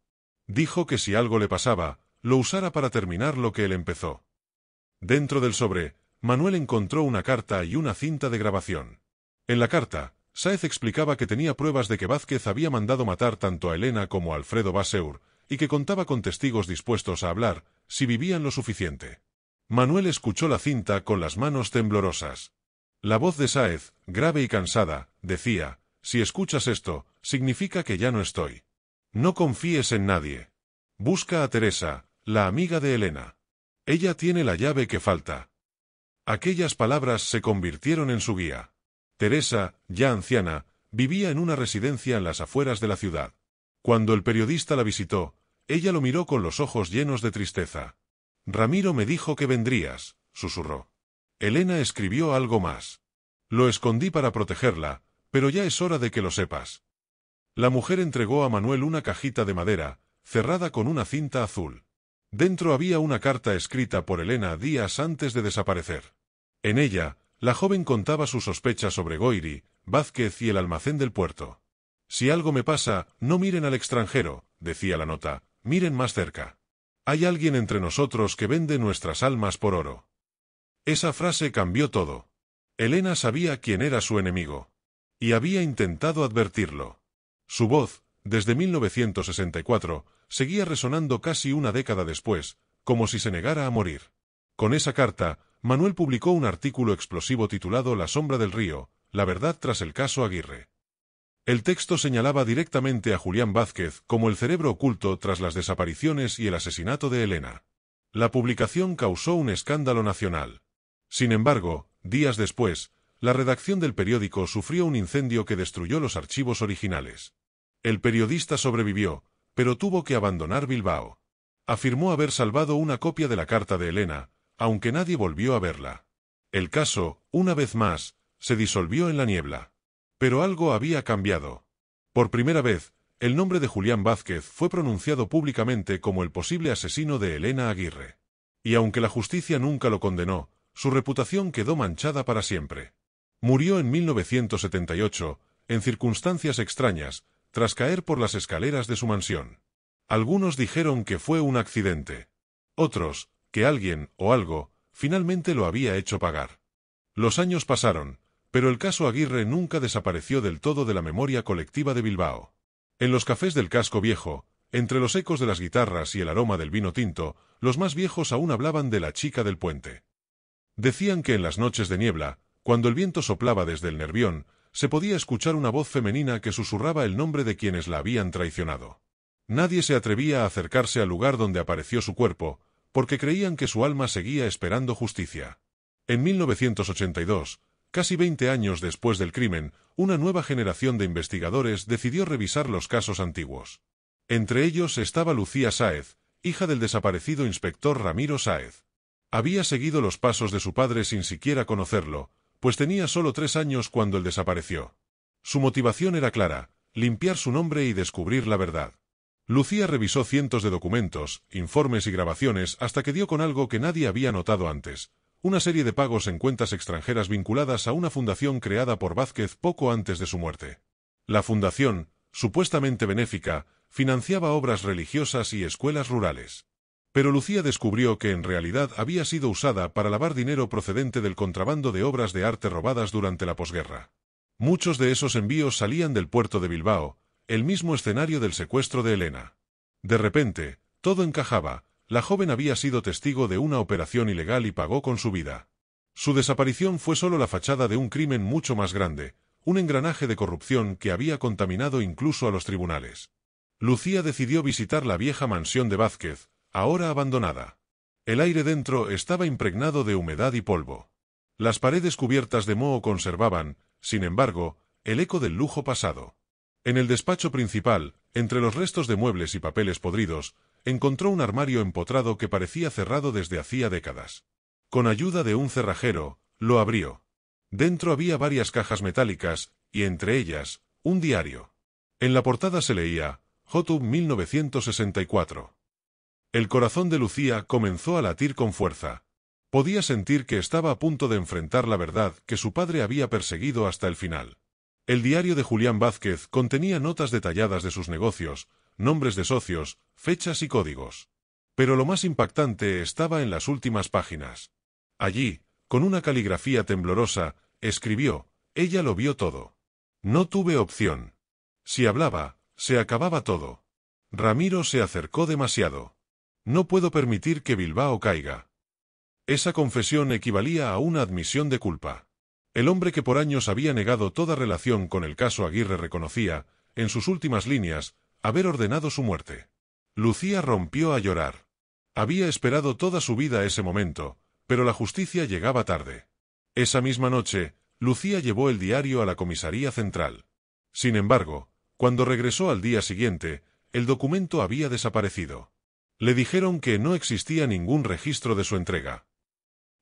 Dijo que si algo le pasaba, lo usara para terminar lo que él empezó. Dentro del sobre, Manuel encontró una carta y una cinta de grabación. En la carta, Sáez explicaba que tenía pruebas de que Vázquez había mandado matar tanto a Elena como a Alfredo Basseur, y que contaba con testigos dispuestos a hablar, si vivían lo suficiente. Manuel escuchó la cinta con las manos temblorosas. La voz de Sáez, grave y cansada, decía: «Si escuchas esto, significa que ya no estoy. No confíes en nadie. Busca a Teresa, la amiga de Elena. Ella tiene la llave que falta». Aquellas palabras se convirtieron en su guía. Teresa, ya anciana, vivía en una residencia en las afueras de la ciudad. Cuando el periodista la visitó, ella lo miró con los ojos llenos de tristeza. «Ramiro me dijo que vendrías», susurró. «Elena escribió algo más. Lo escondí para protegerla, pero ya es hora de que lo sepas». La mujer entregó a Manuel una cajita de madera, cerrada con una cinta azul. Dentro había una carta escrita por Elena días antes de desaparecer. En ella, la joven contaba sus sospechas sobre Goyri, Vázquez y el almacén del puerto. «Si algo me pasa, no miren al extranjero», decía la nota, «miren más cerca. Hay alguien entre nosotros que vende nuestras almas por oro». Esa frase cambió todo. Elena sabía quién era su enemigo. Y había intentado advertirlo. Su voz, desde 1964, seguía resonando casi una década después, como si se negara a morir. Con esa carta, Manuel publicó un artículo explosivo titulado La sombra del río, la verdad tras el caso Aguirre. El texto señalaba directamente a Julián Vázquez como el cerebro oculto tras las desapariciones y el asesinato de Elena. La publicación causó un escándalo nacional. Sin embargo, días después, la redacción del periódico sufrió un incendio que destruyó los archivos originales. El periodista sobrevivió, pero tuvo que abandonar Bilbao. Afirmó haber salvado una copia de la carta de Elena, aunque nadie volvió a verla. El caso, una vez más, se disolvió en la niebla. Pero algo había cambiado. Por primera vez, el nombre de Julián Vázquez fue pronunciado públicamente como el posible asesino de Elena Aguirre. Y aunque la justicia nunca lo condenó, su reputación quedó manchada para siempre. Murió en 1978, en circunstancias extrañas, tras caer por las escaleras de su mansión. Algunos dijeron que fue un accidente. Otros, que alguien, o algo, finalmente lo había hecho pagar. Los años pasaron, pero el caso Aguirre nunca desapareció del todo de la memoria colectiva de Bilbao. En los cafés del Casco Viejo, entre los ecos de las guitarras y el aroma del vino tinto, los más viejos aún hablaban de la chica del puente. Decían que en las noches de niebla, cuando el viento soplaba desde el Nervión, se podía escuchar una voz femenina que susurraba el nombre de quienes la habían traicionado. Nadie se atrevía a acercarse al lugar donde apareció su cuerpo, porque creían que su alma seguía esperando justicia. En 1982, casi 20 años después del crimen, una nueva generación de investigadores decidió revisar los casos antiguos. Entre ellos estaba Lucía Sáez, hija del desaparecido inspector Ramiro Sáez. Había seguido los pasos de su padre sin siquiera conocerlo, pues tenía solo 3 años cuando él desapareció. Su motivación era clara: limpiar su nombre y descubrir la verdad. Lucía revisó cientos de documentos, informes y grabaciones hasta que dio con algo que nadie había notado antes: una serie de pagos en cuentas extranjeras vinculadas a una fundación creada por Vázquez poco antes de su muerte. La fundación, supuestamente benéfica, financiaba obras religiosas y escuelas rurales. Pero Lucía descubrió que en realidad había sido usada para lavar dinero procedente del contrabando de obras de arte robadas durante la posguerra. Muchos de esos envíos salían del puerto de Bilbao, el mismo escenario del secuestro de Elena. De repente, todo encajaba: la joven había sido testigo de una operación ilegal y pagó con su vida. Su desaparición fue solo la fachada de un crimen mucho más grande, un engranaje de corrupción que había contaminado incluso a los tribunales. Lucía decidió visitar la vieja mansión de Vázquez, ahora abandonada. El aire dentro estaba impregnado de humedad y polvo. Las paredes cubiertas de moho conservaban, sin embargo, el eco del lujo pasado. En el despacho principal, entre los restos de muebles y papeles podridos, encontró un armario empotrado que parecía cerrado desde hacía décadas. Con ayuda de un cerrajero, lo abrió. Dentro había varias cajas metálicas, y entre ellas, un diario. En la portada se leía: Jotub 1964. El corazón de Lucía comenzó a latir con fuerza. Podía sentir que estaba a punto de enfrentar la verdad que su padre había perseguido hasta el final. El diario de Julián Vázquez contenía notas detalladas de sus negocios, nombres de socios, fechas y códigos. Pero lo más impactante estaba en las últimas páginas. Allí, con una caligrafía temblorosa, escribió: ella lo vio todo. No tuve opción. Si hablaba, se acababa todo. Ramiro se acercó demasiado. No puedo permitir que Bilbao caiga. Esa confesión equivalía a una admisión de culpa. El hombre que por años había negado toda relación con el caso Aguirre reconocía, en sus últimas líneas, haber ordenado su muerte. Lucía rompió a llorar. Había esperado toda su vida ese momento, pero la justicia llegaba tarde. Esa misma noche, Lucía llevó el diario a la comisaría central. Sin embargo, cuando regresó al día siguiente, el documento había desaparecido. Le dijeron que no existía ningún registro de su entrega.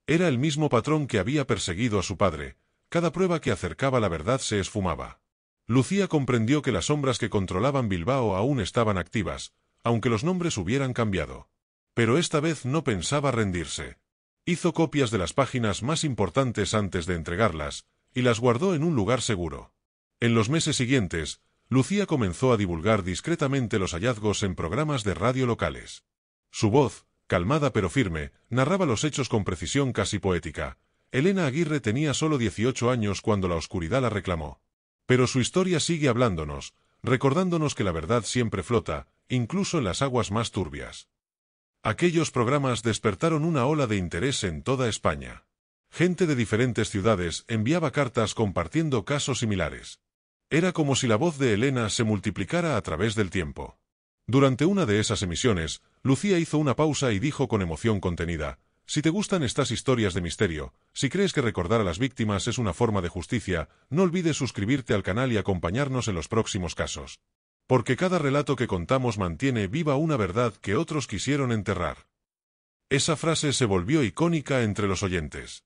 Era el mismo patrón que había perseguido a su padre: cada prueba que acercaba la verdad se esfumaba. Lucía comprendió que las sombras que controlaban Bilbao aún estaban activas, aunque los nombres hubieran cambiado. Pero esta vez no pensaba rendirse. Hizo copias de las páginas más importantes antes de entregarlas, y las guardó en un lugar seguro. En los meses siguientes, Lucía comenzó a divulgar discretamente los hallazgos en programas de radio locales. Su voz, calmada pero firme, narraba los hechos con precisión casi poética. Elena Aguirre tenía solo 18 años cuando la oscuridad la reclamó. Pero su historia sigue hablándonos, recordándonos que la verdad siempre flota, incluso en las aguas más turbias. Aquellos programas despertaron una ola de interés en toda España. Gente de diferentes ciudades enviaba cartas compartiendo casos similares. Era como si la voz de Elena se multiplicara a través del tiempo. Durante una de esas emisiones, Lucía hizo una pausa y dijo con emoción contenida: si te gustan estas historias de misterio, si crees que recordar a las víctimas es una forma de justicia, no olvides suscribirte al canal y acompañarnos en los próximos casos. Porque cada relato que contamos mantiene viva una verdad que otros quisieron enterrar. Esa frase se volvió icónica entre los oyentes.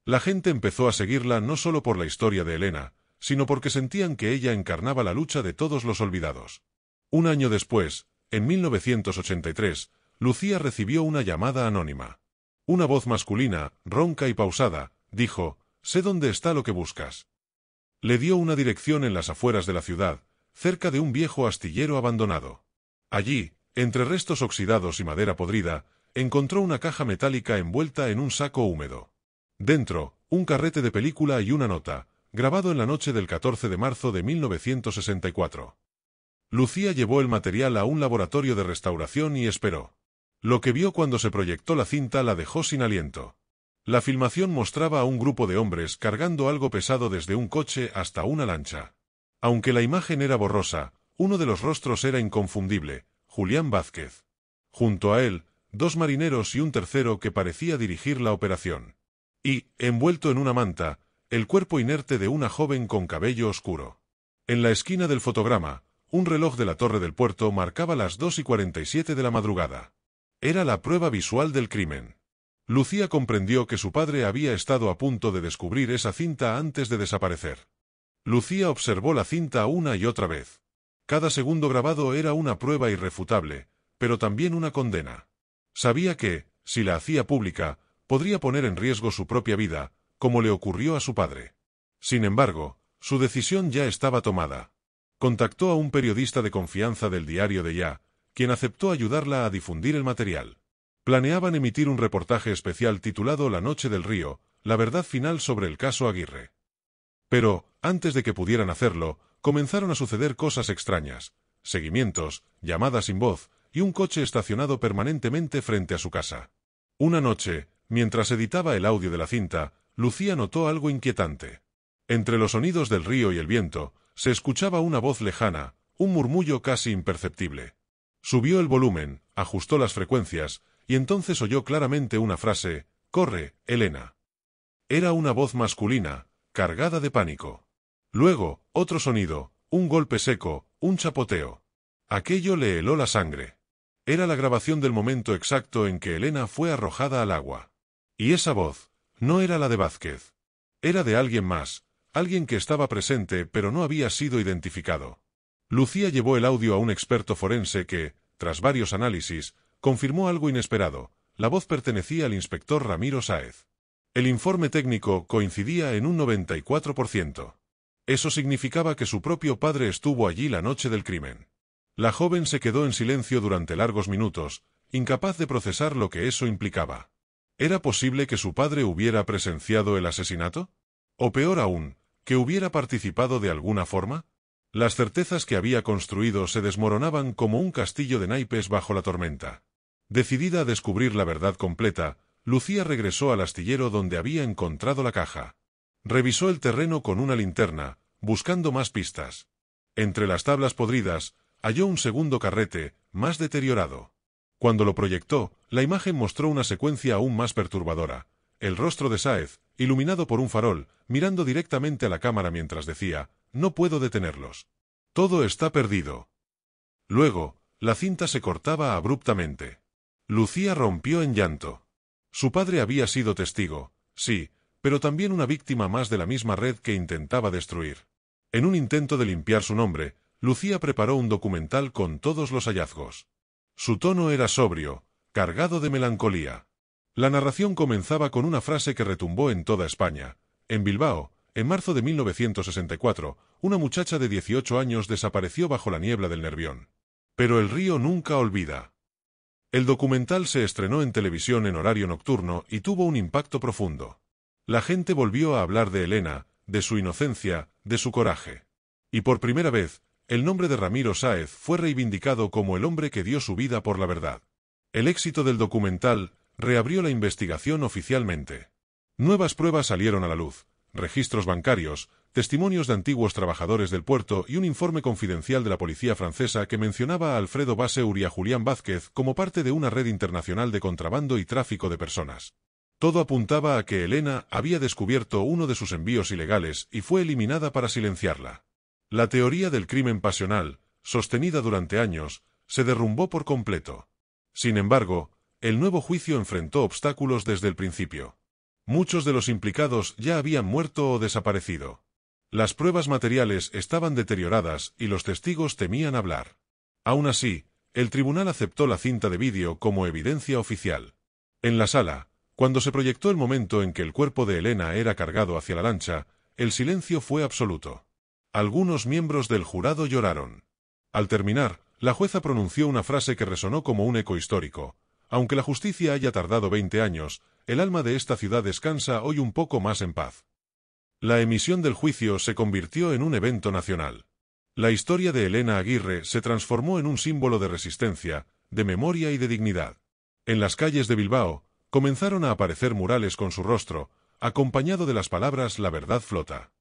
La gente empezó a seguirla no solo por la historia de Elena, sino porque sentían que ella encarnaba la lucha de todos los olvidados. Un año después, en 1983, Lucía recibió una llamada anónima. Una voz masculina, ronca y pausada, dijo: «Sé dónde está lo que buscas». Le dio una dirección en las afueras de la ciudad, cerca de un viejo astillero abandonado. Allí, entre restos oxidados y madera podrida, encontró una caja metálica envuelta en un saco húmedo. Dentro, un carrete de película y una nota, grabado en la noche del 14 de marzo de 1964. Lucía llevó el material a un laboratorio de restauración y esperó. Lo que vio cuando se proyectó la cinta la dejó sin aliento. La filmación mostraba a un grupo de hombres cargando algo pesado desde un coche hasta una lancha. Aunque la imagen era borrosa, uno de los rostros era inconfundible: Julián Vázquez. Junto a él, dos marineros y un tercero que parecía dirigir la operación. Y, envuelto en una manta, el cuerpo inerte de una joven con cabello oscuro. En la esquina del fotograma, un reloj de la torre del puerto marcaba las 2:47 de la madrugada. Era la prueba visual del crimen. Lucía comprendió que su padre había estado a punto de descubrir esa cinta antes de desaparecer. Lucía observó la cinta una y otra vez. Cada segundo grabado era una prueba irrefutable, pero también una condena. Sabía que, si la hacía pública, podría poner en riesgo su propia vida, como le ocurrió a su padre. Sin embargo, su decisión ya estaba tomada. Contactó a un periodista de confianza del diario de Ya, quien aceptó ayudarla a difundir el material. Planeaban emitir un reportaje especial titulado La Noche del Río, la verdad final sobre el caso Aguirre. Pero, antes de que pudieran hacerlo, comenzaron a suceder cosas extrañas: seguimientos, llamadas sin voz, y un coche estacionado permanentemente frente a su casa. Una noche, mientras editaba el audio de la cinta, Lucía notó algo inquietante. Entre los sonidos del río y el viento, se escuchaba una voz lejana, un murmullo casi imperceptible. Subió el volumen, ajustó las frecuencias, y entonces oyó claramente una frase: «Corre, Elena». Era una voz masculina, cargada de pánico. Luego, otro sonido, un golpe seco, un chapoteo. Aquello le heló la sangre. Era la grabación del momento exacto en que Elena fue arrojada al agua. Y esa voz no era la de Vázquez. Era de alguien más, alguien que estaba presente pero no había sido identificado. Lucía llevó el audio a un experto forense que, tras varios análisis, confirmó algo inesperado: la voz pertenecía al inspector Ramiro Sáez. El informe técnico coincidía en un 94%. Eso significaba que su propio padre estuvo allí la noche del crimen. La joven se quedó en silencio durante largos minutos, incapaz de procesar lo que eso implicaba. ¿Era posible que su padre hubiera presenciado el asesinato? O peor aún, que hubiera participado de alguna forma. Las certezas que había construido se desmoronaban como un castillo de naipes bajo la tormenta. Decidida a descubrir la verdad completa, Lucía regresó al astillero donde había encontrado la caja. Revisó el terreno con una linterna, buscando más pistas. Entre las tablas podridas, halló un segundo carrete, más deteriorado. Cuando lo proyectó, la imagen mostró una secuencia aún más perturbadora: el rostro de Sáez, iluminado por un farol, mirando directamente a la cámara mientras decía: «No puedo detenerlos. Todo está perdido». Luego, la cinta se cortaba abruptamente. Lucía rompió en llanto. Su padre había sido testigo, sí, pero también una víctima más de la misma red que intentaba destruir. En un intento de limpiar su nombre, Lucía preparó un documental con todos los hallazgos. Su tono era sobrio, cargado de melancolía. La narración comenzaba con una frase que retumbó en toda España. En Bilbao, en marzo de 1964, una muchacha de 18 años desapareció bajo la niebla del Nervión. Pero el río nunca olvida. El documental se estrenó en televisión en horario nocturno y tuvo un impacto profundo. La gente volvió a hablar de Elena, de su inocencia, de su coraje. Y por primera vez, el nombre de Ramiro Sáez fue reivindicado como el hombre que dio su vida por la verdad. El éxito del documental reabrió la investigación oficialmente. Nuevas pruebas salieron a la luz: registros bancarios, testimonios de antiguos trabajadores del puerto y un informe confidencial de la policía francesa que mencionaba a Alfredo Baseur y a Julián Vázquez como parte de una red internacional de contrabando y tráfico de personas. Todo apuntaba a que Elena había descubierto uno de sus envíos ilegales y fue eliminada para silenciarla. La teoría del crimen pasional, sostenida durante años, se derrumbó por completo. Sin embargo, el nuevo juicio enfrentó obstáculos desde el principio. Muchos de los implicados ya habían muerto o desaparecido. Las pruebas materiales estaban deterioradas y los testigos temían hablar. Aún así, el tribunal aceptó la cinta de vídeo como evidencia oficial. En la sala, cuando se proyectó el momento en que el cuerpo de Elena era cargado hacia la lancha, el silencio fue absoluto. Algunos miembros del jurado lloraron. Al terminar, la jueza pronunció una frase que resonó como un eco histórico. Aunque la justicia haya tardado 20 años, el alma de esta ciudad descansa hoy un poco más en paz. La emisión del juicio se convirtió en un evento nacional. La historia de Elena Aguirre se transformó en un símbolo de resistencia, de memoria y de dignidad. En las calles de Bilbao, comenzaron a aparecer murales con su rostro, acompañado de las palabras «La verdad flota».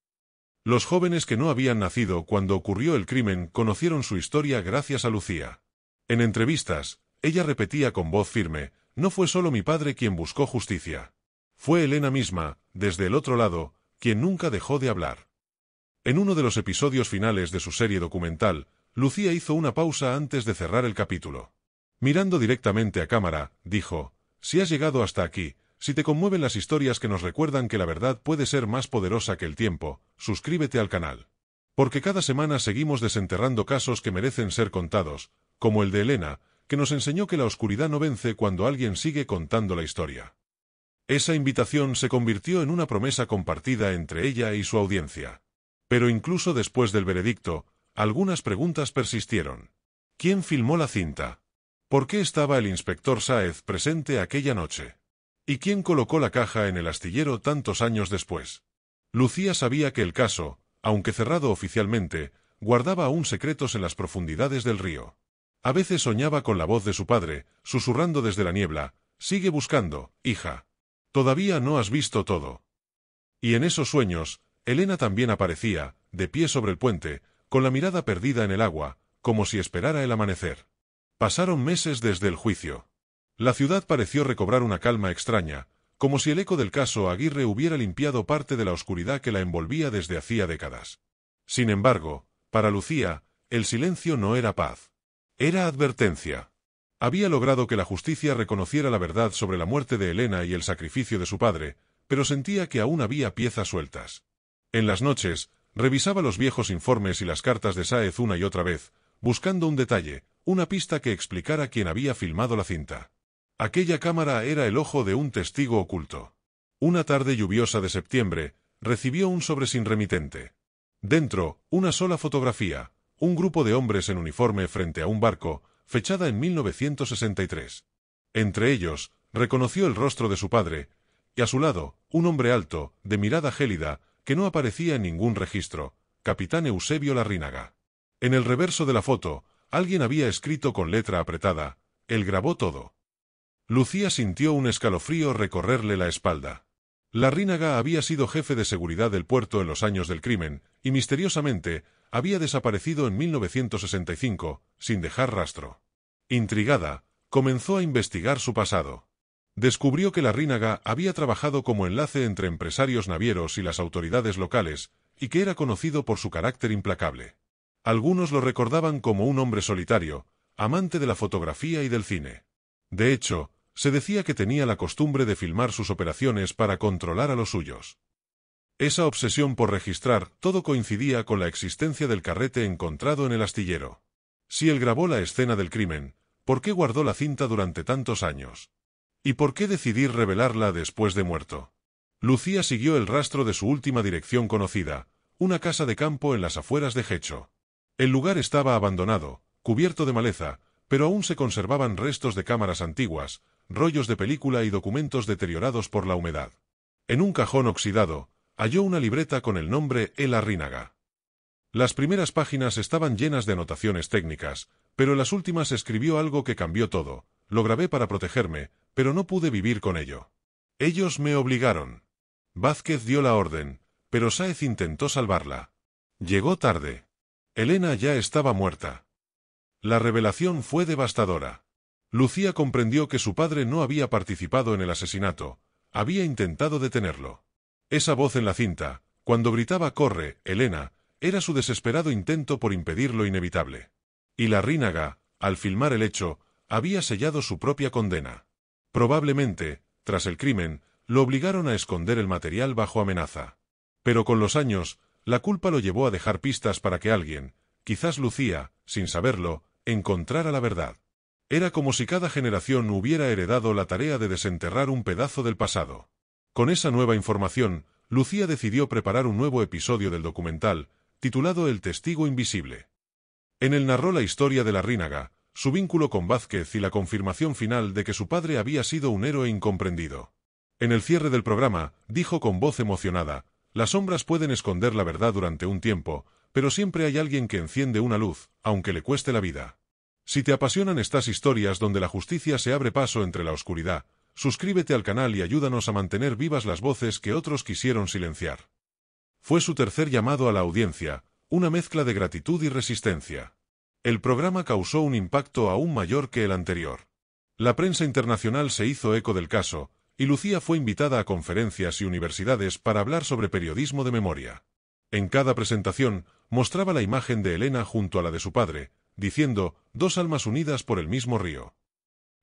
Los jóvenes que no habían nacido cuando ocurrió el crimen conocieron su historia gracias a Lucía. En entrevistas, ella repetía con voz firme: «No fue solo mi padre quien buscó justicia. Fue Elena misma, desde el otro lado, quien nunca dejó de hablar». En uno de los episodios finales de su serie documental, Lucía hizo una pausa antes de cerrar el capítulo. Mirando directamente a cámara, dijo: «Si has llegado hasta aquí, si te conmueven las historias que nos recuerdan que la verdad puede ser más poderosa que el tiempo, suscríbete al canal. Porque cada semana seguimos desenterrando casos que merecen ser contados, como el de Elena, que nos enseñó que la oscuridad no vence cuando alguien sigue contando la historia». Esa invitación se convirtió en una promesa compartida entre ella y su audiencia. Pero incluso después del veredicto, algunas preguntas persistieron. ¿Quién filmó la cinta? ¿Por qué estaba el inspector Sáez presente aquella noche? ¿Y quién colocó la caja en el astillero tantos años después? Lucía sabía que el caso, aunque cerrado oficialmente, guardaba aún secretos en las profundidades del río. A veces soñaba con la voz de su padre, susurrando desde la niebla: «Sigue buscando, hija. Todavía no has visto todo». Y en esos sueños, Elena también aparecía, de pie sobre el puente, con la mirada perdida en el agua, como si esperara el amanecer. Pasaron meses desde el juicio. La ciudad pareció recobrar una calma extraña, como si el eco del caso Aguirre hubiera limpiado parte de la oscuridad que la envolvía desde hacía décadas. Sin embargo, para Lucía, el silencio no era paz. Era advertencia. Había logrado que la justicia reconociera la verdad sobre la muerte de Elena y el sacrificio de su padre, pero sentía que aún había piezas sueltas. En las noches, revisaba los viejos informes y las cartas de Sáez una y otra vez, buscando un detalle, una pista que explicara quién había filmado la cinta. Aquella cámara era el ojo de un testigo oculto. Una tarde lluviosa de septiembre, recibió un sobre sin remitente. Dentro, una sola fotografía, un grupo de hombres en uniforme frente a un barco, fechada en 1963. Entre ellos, reconoció el rostro de su padre, y a su lado, un hombre alto, de mirada gélida, que no aparecía en ningún registro: Capitán Eusebio Larrínaga. En el reverso de la foto, alguien había escrito con letra apretada: «Él grabó todo». Lucía sintió un escalofrío recorrerle la espalda. Larrínaga había sido jefe de seguridad del puerto en los años del crimen, y misteriosamente, había desaparecido en 1965, sin dejar rastro. Intrigada, comenzó a investigar su pasado. Descubrió que Larrínaga había trabajado como enlace entre empresarios navieros y las autoridades locales, y que era conocido por su carácter implacable. Algunos lo recordaban como un hombre solitario, amante de la fotografía y del cine. De hecho, se decía que tenía la costumbre de filmar sus operaciones para controlar a los suyos. Esa obsesión por registrar todo coincidía con la existencia del carrete encontrado en el astillero. Si él grabó la escena del crimen, ¿por qué guardó la cinta durante tantos años? ¿Y por qué decidir revelarla después de muerto? Lucía siguió el rastro de su última dirección conocida, una casa de campo en las afueras de Getxo. El lugar estaba abandonado, cubierto de maleza, pero aún se conservaban restos de cámaras antiguas, rollos de película y documentos deteriorados por la humedad. En un cajón oxidado, halló una libreta con el nombre E. Larrínaga. Las primeras páginas estaban llenas de anotaciones técnicas, pero en las últimas escribió algo que cambió todo: «Lo grabé para protegerme, pero no pude vivir con ello. Ellos me obligaron». Vázquez dio la orden, pero Sáez intentó salvarla. Llegó tarde. Elena ya estaba muerta. La revelación fue devastadora. Lucía comprendió que su padre no había participado en el asesinato, había intentado detenerlo. Esa voz en la cinta, cuando gritaba «Corre, Elena», era su desesperado intento por impedir lo inevitable. Y Larrínaga, al filmar el hecho, había sellado su propia condena. Probablemente, tras el crimen, lo obligaron a esconder el material bajo amenaza. Pero con los años, la culpa lo llevó a dejar pistas para que alguien, quizás Lucía, sin saberlo, encontrara la verdad. Era como si cada generación hubiera heredado la tarea de desenterrar un pedazo del pasado. Con esa nueva información, Lucía decidió preparar un nuevo episodio del documental, titulado El testigo invisible. En él narró la historia de Larrínaga, su vínculo con Vázquez y la confirmación final de que su padre había sido un héroe incomprendido. En el cierre del programa, dijo con voz emocionada: «Las sombras pueden esconder la verdad durante un tiempo, pero siempre hay alguien que enciende una luz, aunque le cueste la vida». Si te apasionan estas historias donde la justicia se abre paso entre la oscuridad, suscríbete al canal y ayúdanos a mantener vivas las voces que otros quisieron silenciar. Fue su tercer llamado a la audiencia, una mezcla de gratitud y resistencia. El programa causó un impacto aún mayor que el anterior. La prensa internacional se hizo eco del caso, y Lucía fue invitada a conferencias y universidades para hablar sobre periodismo de memoria. En cada presentación, mostraba la imagen de Elena junto a la de su padre, diciendo: «Dos almas unidas por el mismo río».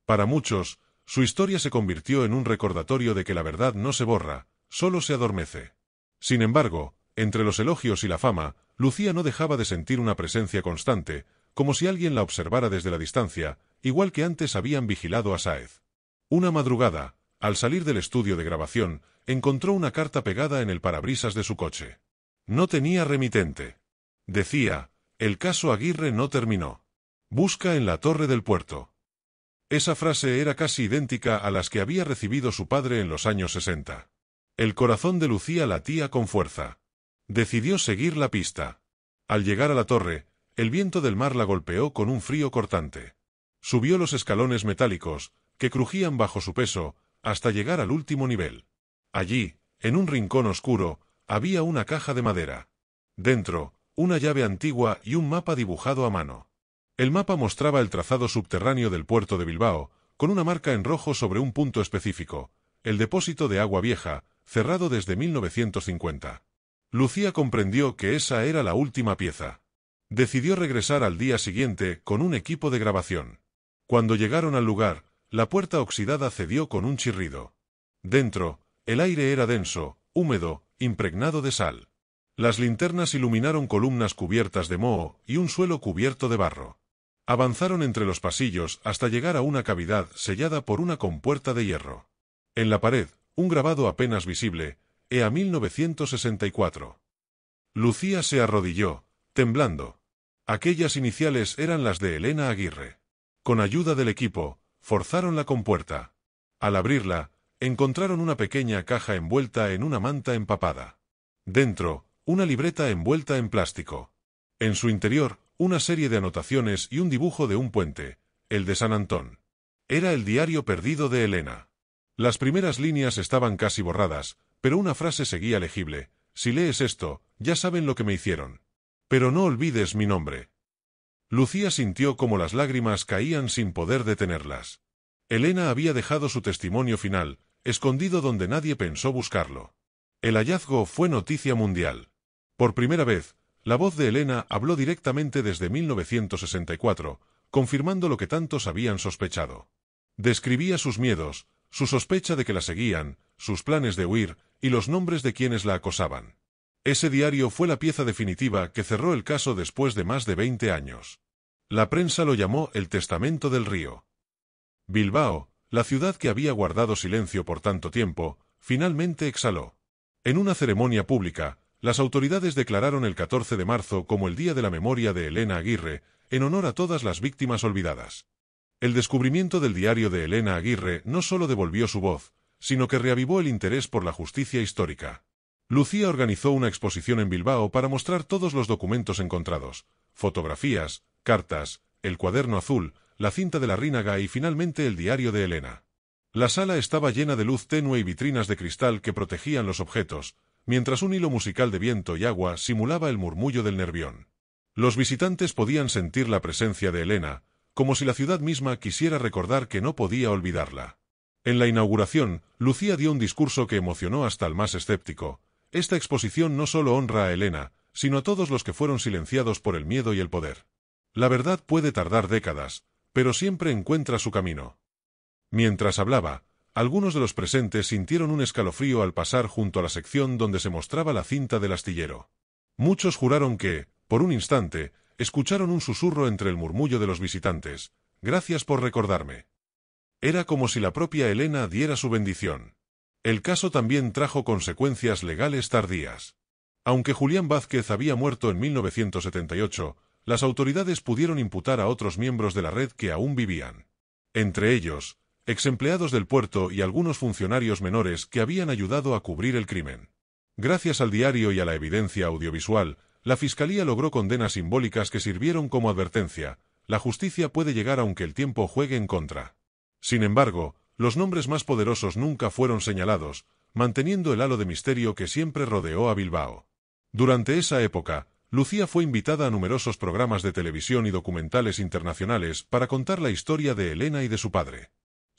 Para muchos, su historia se convirtió en un recordatorio de que la verdad no se borra, solo se adormece. Sin embargo, entre los elogios y la fama, Lucía no dejaba de sentir una presencia constante, como si alguien la observara desde la distancia, igual que antes habían vigilado a Sáez. Una madrugada, al salir del estudio de grabación, encontró una carta pegada en el parabrisas de su coche. No tenía remitente. Decía: «El caso Aguirre no terminó. Busca en la torre del puerto». Esa frase era casi idéntica a las que había recibido su padre en los años 60. El corazón de Lucía latía con fuerza. Decidió seguir la pista. Al llegar a la torre, el viento del mar la golpeó con un frío cortante. Subió los escalones metálicos, que crujían bajo su peso, hasta llegar al último nivel. Allí, en un rincón oscuro, había una caja de madera. Dentro, una llave antigua y un mapa dibujado a mano. El mapa mostraba el trazado subterráneo del puerto de Bilbao, con una marca en rojo sobre un punto específico: el depósito de agua vieja, cerrado desde 1950. Lucía comprendió que esa era la última pieza. Decidió regresar al día siguiente con un equipo de grabación. Cuando llegaron al lugar, la puerta oxidada cedió con un chirrido. Dentro, el aire era denso, húmedo, impregnado de sal. Las linternas iluminaron columnas cubiertas de moho y un suelo cubierto de barro. Avanzaron entre los pasillos hasta llegar a una cavidad sellada por una compuerta de hierro. En la pared, un grabado apenas visible: EA 1964. Lucía se arrodilló, temblando. Aquellas iniciales eran las de Elena Aguirre. Con ayuda del equipo, forzaron la compuerta. Al abrirla, encontraron una pequeña caja envuelta en una manta empapada. Dentro, una libreta envuelta en plástico. En su interior, una serie de anotaciones y un dibujo de un puente, el de San Antón. Era el diario perdido de Elena. Las primeras líneas estaban casi borradas, pero una frase seguía legible: «Si lees esto, ya saben lo que me hicieron. Pero no olvides mi nombre». Lucía sintió como las lágrimas caían sin poder detenerlas. Elena había dejado su testimonio final, escondido donde nadie pensó buscarlo. El hallazgo fue noticia mundial. Por primera vez, la voz de Elena habló directamente desde 1964, confirmando lo que tantos habían sospechado. Describía sus miedos, su sospecha de que la seguían, sus planes de huir y los nombres de quienes la acosaban. Ese diario fue la pieza definitiva que cerró el caso después de más de 20 años. La prensa lo llamó el Testamento del Río. Bilbao, la ciudad que había guardado silencio por tanto tiempo, finalmente exhaló. En una ceremonia pública, las autoridades declararon el 14 de marzo como el Día de la Memoria de Elena Aguirre, en honor a todas las víctimas olvidadas. El descubrimiento del diario de Elena Aguirre no solo devolvió su voz, sino que reavivó el interés por la justicia histórica. Lucía organizó una exposición en Bilbao para mostrar todos los documentos encontrados: fotografías, cartas, el cuaderno azul, la cinta de Larrínaga y finalmente el diario de Elena. La sala estaba llena de luz tenue y vitrinas de cristal que protegían los objetos, mientras un hilo musical de viento y agua simulaba el murmullo del Nervión. Los visitantes podían sentir la presencia de Elena, como si la ciudad misma quisiera recordar que no podía olvidarla. En la inauguración, Lucía dio un discurso que emocionó hasta al más escéptico. Esta exposición no solo honra a Elena, sino a todos los que fueron silenciados por el miedo y el poder. La verdad puede tardar décadas, pero siempre encuentra su camino. Mientras hablaba, Algunos de los presentes sintieron un escalofrío al pasar junto a la sección donde se mostraba la cinta del astillero. Muchos juraron que, por un instante, escucharon un susurro entre el murmullo de los visitantes. «Gracias por recordarme». Era como si la propia Elena diera su bendición. El caso también trajo consecuencias legales tardías. Aunque Julián Vázquez había muerto en 1978, las autoridades pudieron imputar a otros miembros de la red que aún vivían. Entre ellos, exempleados del puerto y algunos funcionarios menores que habían ayudado a cubrir el crimen. Gracias al diario y a la evidencia audiovisual, la Fiscalía logró condenas simbólicas que sirvieron como advertencia: la justicia puede llegar aunque el tiempo juegue en contra. Sin embargo, los nombres más poderosos nunca fueron señalados, manteniendo el halo de misterio que siempre rodeó a Bilbao. Durante esa época, Lucía fue invitada a numerosos programas de televisión y documentales internacionales para contar la historia de Elena y de su padre.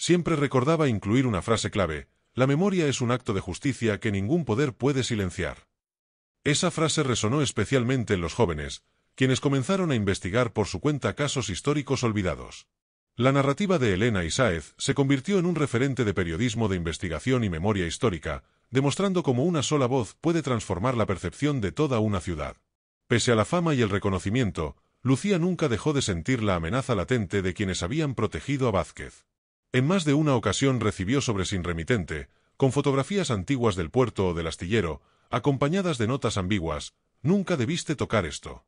Siempre recordaba incluir una frase clave: la memoria es un acto de justicia que ningún poder puede silenciar. Esa frase resonó especialmente en los jóvenes, quienes comenzaron a investigar por su cuenta casos históricos olvidados. La narrativa de Elena y Sáez se convirtió en un referente de periodismo de investigación y memoria histórica, demostrando cómo una sola voz puede transformar la percepción de toda una ciudad. Pese a la fama y el reconocimiento, Lucía nunca dejó de sentir la amenaza latente de quienes habían protegido a Vázquez. En más de una ocasión recibió sobres sin remitente, con fotografías antiguas del puerto o del astillero, acompañadas de notas ambiguas: «Nunca debiste tocar esto».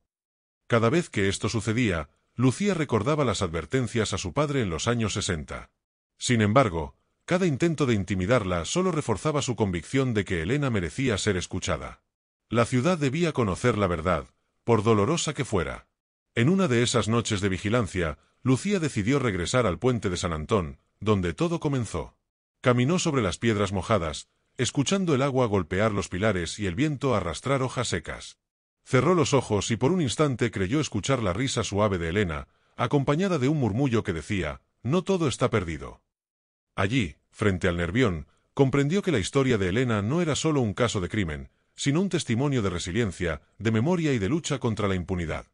Cada vez que esto sucedía, Lucía recordaba las advertencias a su padre en los años 60. Sin embargo, cada intento de intimidarla solo reforzaba su convicción de que Elena merecía ser escuchada. La ciudad debía conocer la verdad, por dolorosa que fuera. En una de esas noches de vigilancia, Lucía decidió regresar al puente de San Antón, donde todo comenzó. Caminó sobre las piedras mojadas, escuchando el agua golpear los pilares y el viento arrastrar hojas secas. Cerró los ojos y por un instante creyó escuchar la risa suave de Elena, acompañada de un murmullo que decía: «No todo está perdido». Allí, frente al Nervión, comprendió que la historia de Elena no era solo un caso de crimen, sino un testimonio de resiliencia, de memoria y de lucha contra la impunidad.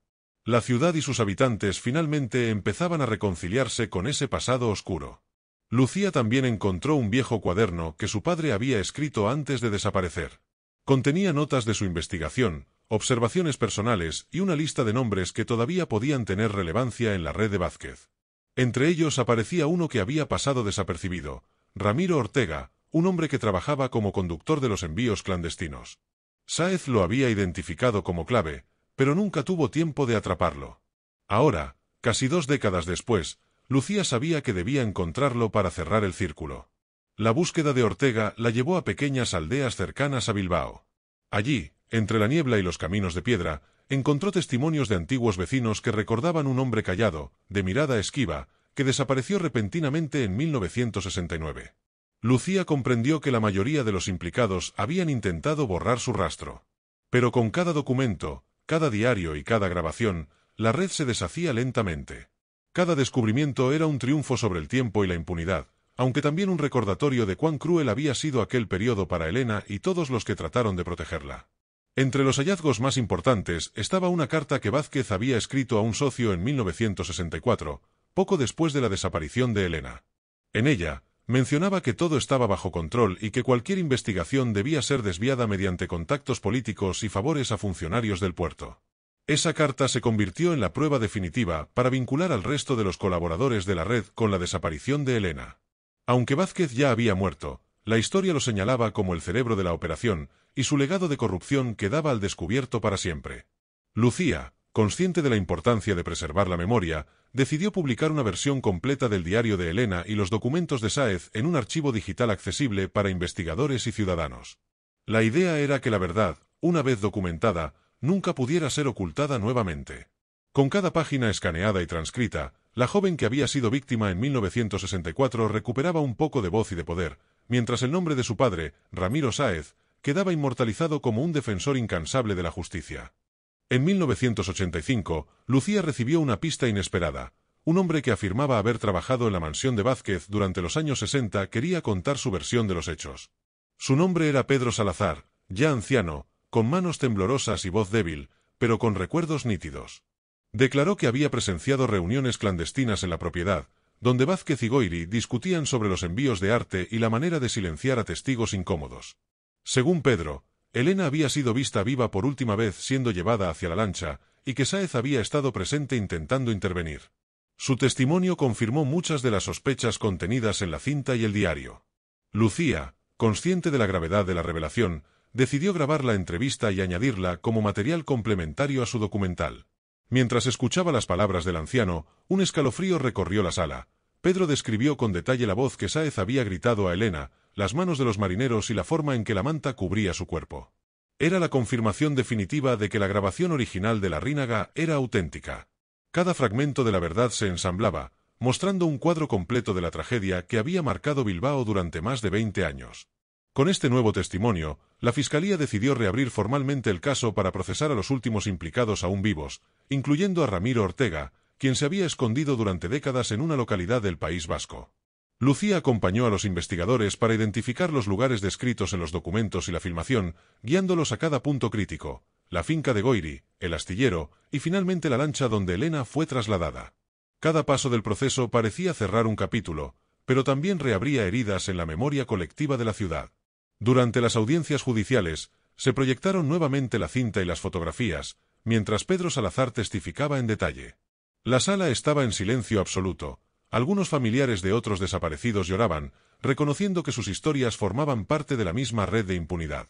La ciudad y sus habitantes finalmente empezaban a reconciliarse con ese pasado oscuro. Lucía también encontró un viejo cuaderno que su padre había escrito antes de desaparecer. Contenía notas de su investigación, observaciones personales y una lista de nombres que todavía podían tener relevancia en la red de Vázquez. Entre ellos aparecía uno que había pasado desapercibido: Ramiro Ortega, un hombre que trabajaba como conductor de los envíos clandestinos. Sáez lo había identificado como clave, pero nunca tuvo tiempo de atraparlo. Ahora, casi 2 décadas después, Lucía sabía que debía encontrarlo para cerrar el círculo. La búsqueda de Ortega la llevó a pequeñas aldeas cercanas a Bilbao. Allí, entre la niebla y los caminos de piedra, encontró testimonios de antiguos vecinos que recordaban un hombre callado, de mirada esquiva, que desapareció repentinamente en 1969. Lucía comprendió que la mayoría de los implicados habían intentado borrar su rastro. Pero con cada documento, cada diario y cada grabación, la red se deshacía lentamente. Cada descubrimiento era un triunfo sobre el tiempo y la impunidad, aunque también un recordatorio de cuán cruel había sido aquel periodo para Elena y todos los que trataron de protegerla. Entre los hallazgos más importantes estaba una carta que Vázquez había escrito a un socio en 1964, poco después de la desaparición de Elena. En ella, mencionaba que todo estaba bajo control y que cualquier investigación debía ser desviada mediante contactos políticos y favores a funcionarios del puerto. Esa carta se convirtió en la prueba definitiva para vincular al resto de los colaboradores de la red con la desaparición de Elena. Aunque Vázquez ya había muerto, la historia lo señalaba como el cerebro de la operación, y su legado de corrupción quedaba al descubierto para siempre. Lucía, consciente de la importancia de preservar la memoria, decidió publicar una versión completa del diario de Elena y los documentos de Sáez en un archivo digital accesible para investigadores y ciudadanos. La idea era que la verdad, una vez documentada, nunca pudiera ser ocultada nuevamente. Con cada página escaneada y transcrita, la joven que había sido víctima en 1964 recuperaba un poco de voz y de poder, mientras el nombre de su padre, Ramiro Sáez, quedaba inmortalizado como un defensor incansable de la justicia. En 1985, Lucía recibió una pista inesperada. Un hombre que afirmaba haber trabajado en la mansión de Vázquez durante los años 60 quería contar su versión de los hechos. Su nombre era Pedro Salazar, ya anciano, con manos temblorosas y voz débil, pero con recuerdos nítidos. Declaró que había presenciado reuniones clandestinas en la propiedad, donde Vázquez y Goyri discutían sobre los envíos de arte y la manera de silenciar a testigos incómodos. Según Pedro, Elena había sido vista viva por última vez siendo llevada hacia la lancha, y que Sáez había estado presente intentando intervenir. Su testimonio confirmó muchas de las sospechas contenidas en la cinta y el diario. Lucía, consciente de la gravedad de la revelación, decidió grabar la entrevista y añadirla como material complementario a su documental. Mientras escuchaba las palabras del anciano, un escalofrío recorrió la sala. Pedro describió con detalle la voz que Sáez había gritado a Elena, las manos de los marineros y la forma en que la manta cubría su cuerpo. Era la confirmación definitiva de que la grabación original de Larrínaga era auténtica. Cada fragmento de la verdad se ensamblaba, mostrando un cuadro completo de la tragedia que había marcado Bilbao durante más de 20 años. Con este nuevo testimonio, la Fiscalía decidió reabrir formalmente el caso para procesar a los últimos implicados aún vivos, incluyendo a Ramiro Ortega, quien se había escondido durante décadas en una localidad del País Vasco. Lucía acompañó a los investigadores para identificar los lugares descritos en los documentos y la filmación, guiándolos a cada punto crítico: la finca de Goyri, el astillero y finalmente la lancha donde Elena fue trasladada. Cada paso del proceso parecía cerrar un capítulo, pero también reabría heridas en la memoria colectiva de la ciudad. Durante las audiencias judiciales, se proyectaron nuevamente la cinta y las fotografías, mientras Pedro Salazar testificaba en detalle. La sala estaba en silencio absoluto. Algunos familiares de otros desaparecidos lloraban, reconociendo que sus historias formaban parte de la misma red de impunidad.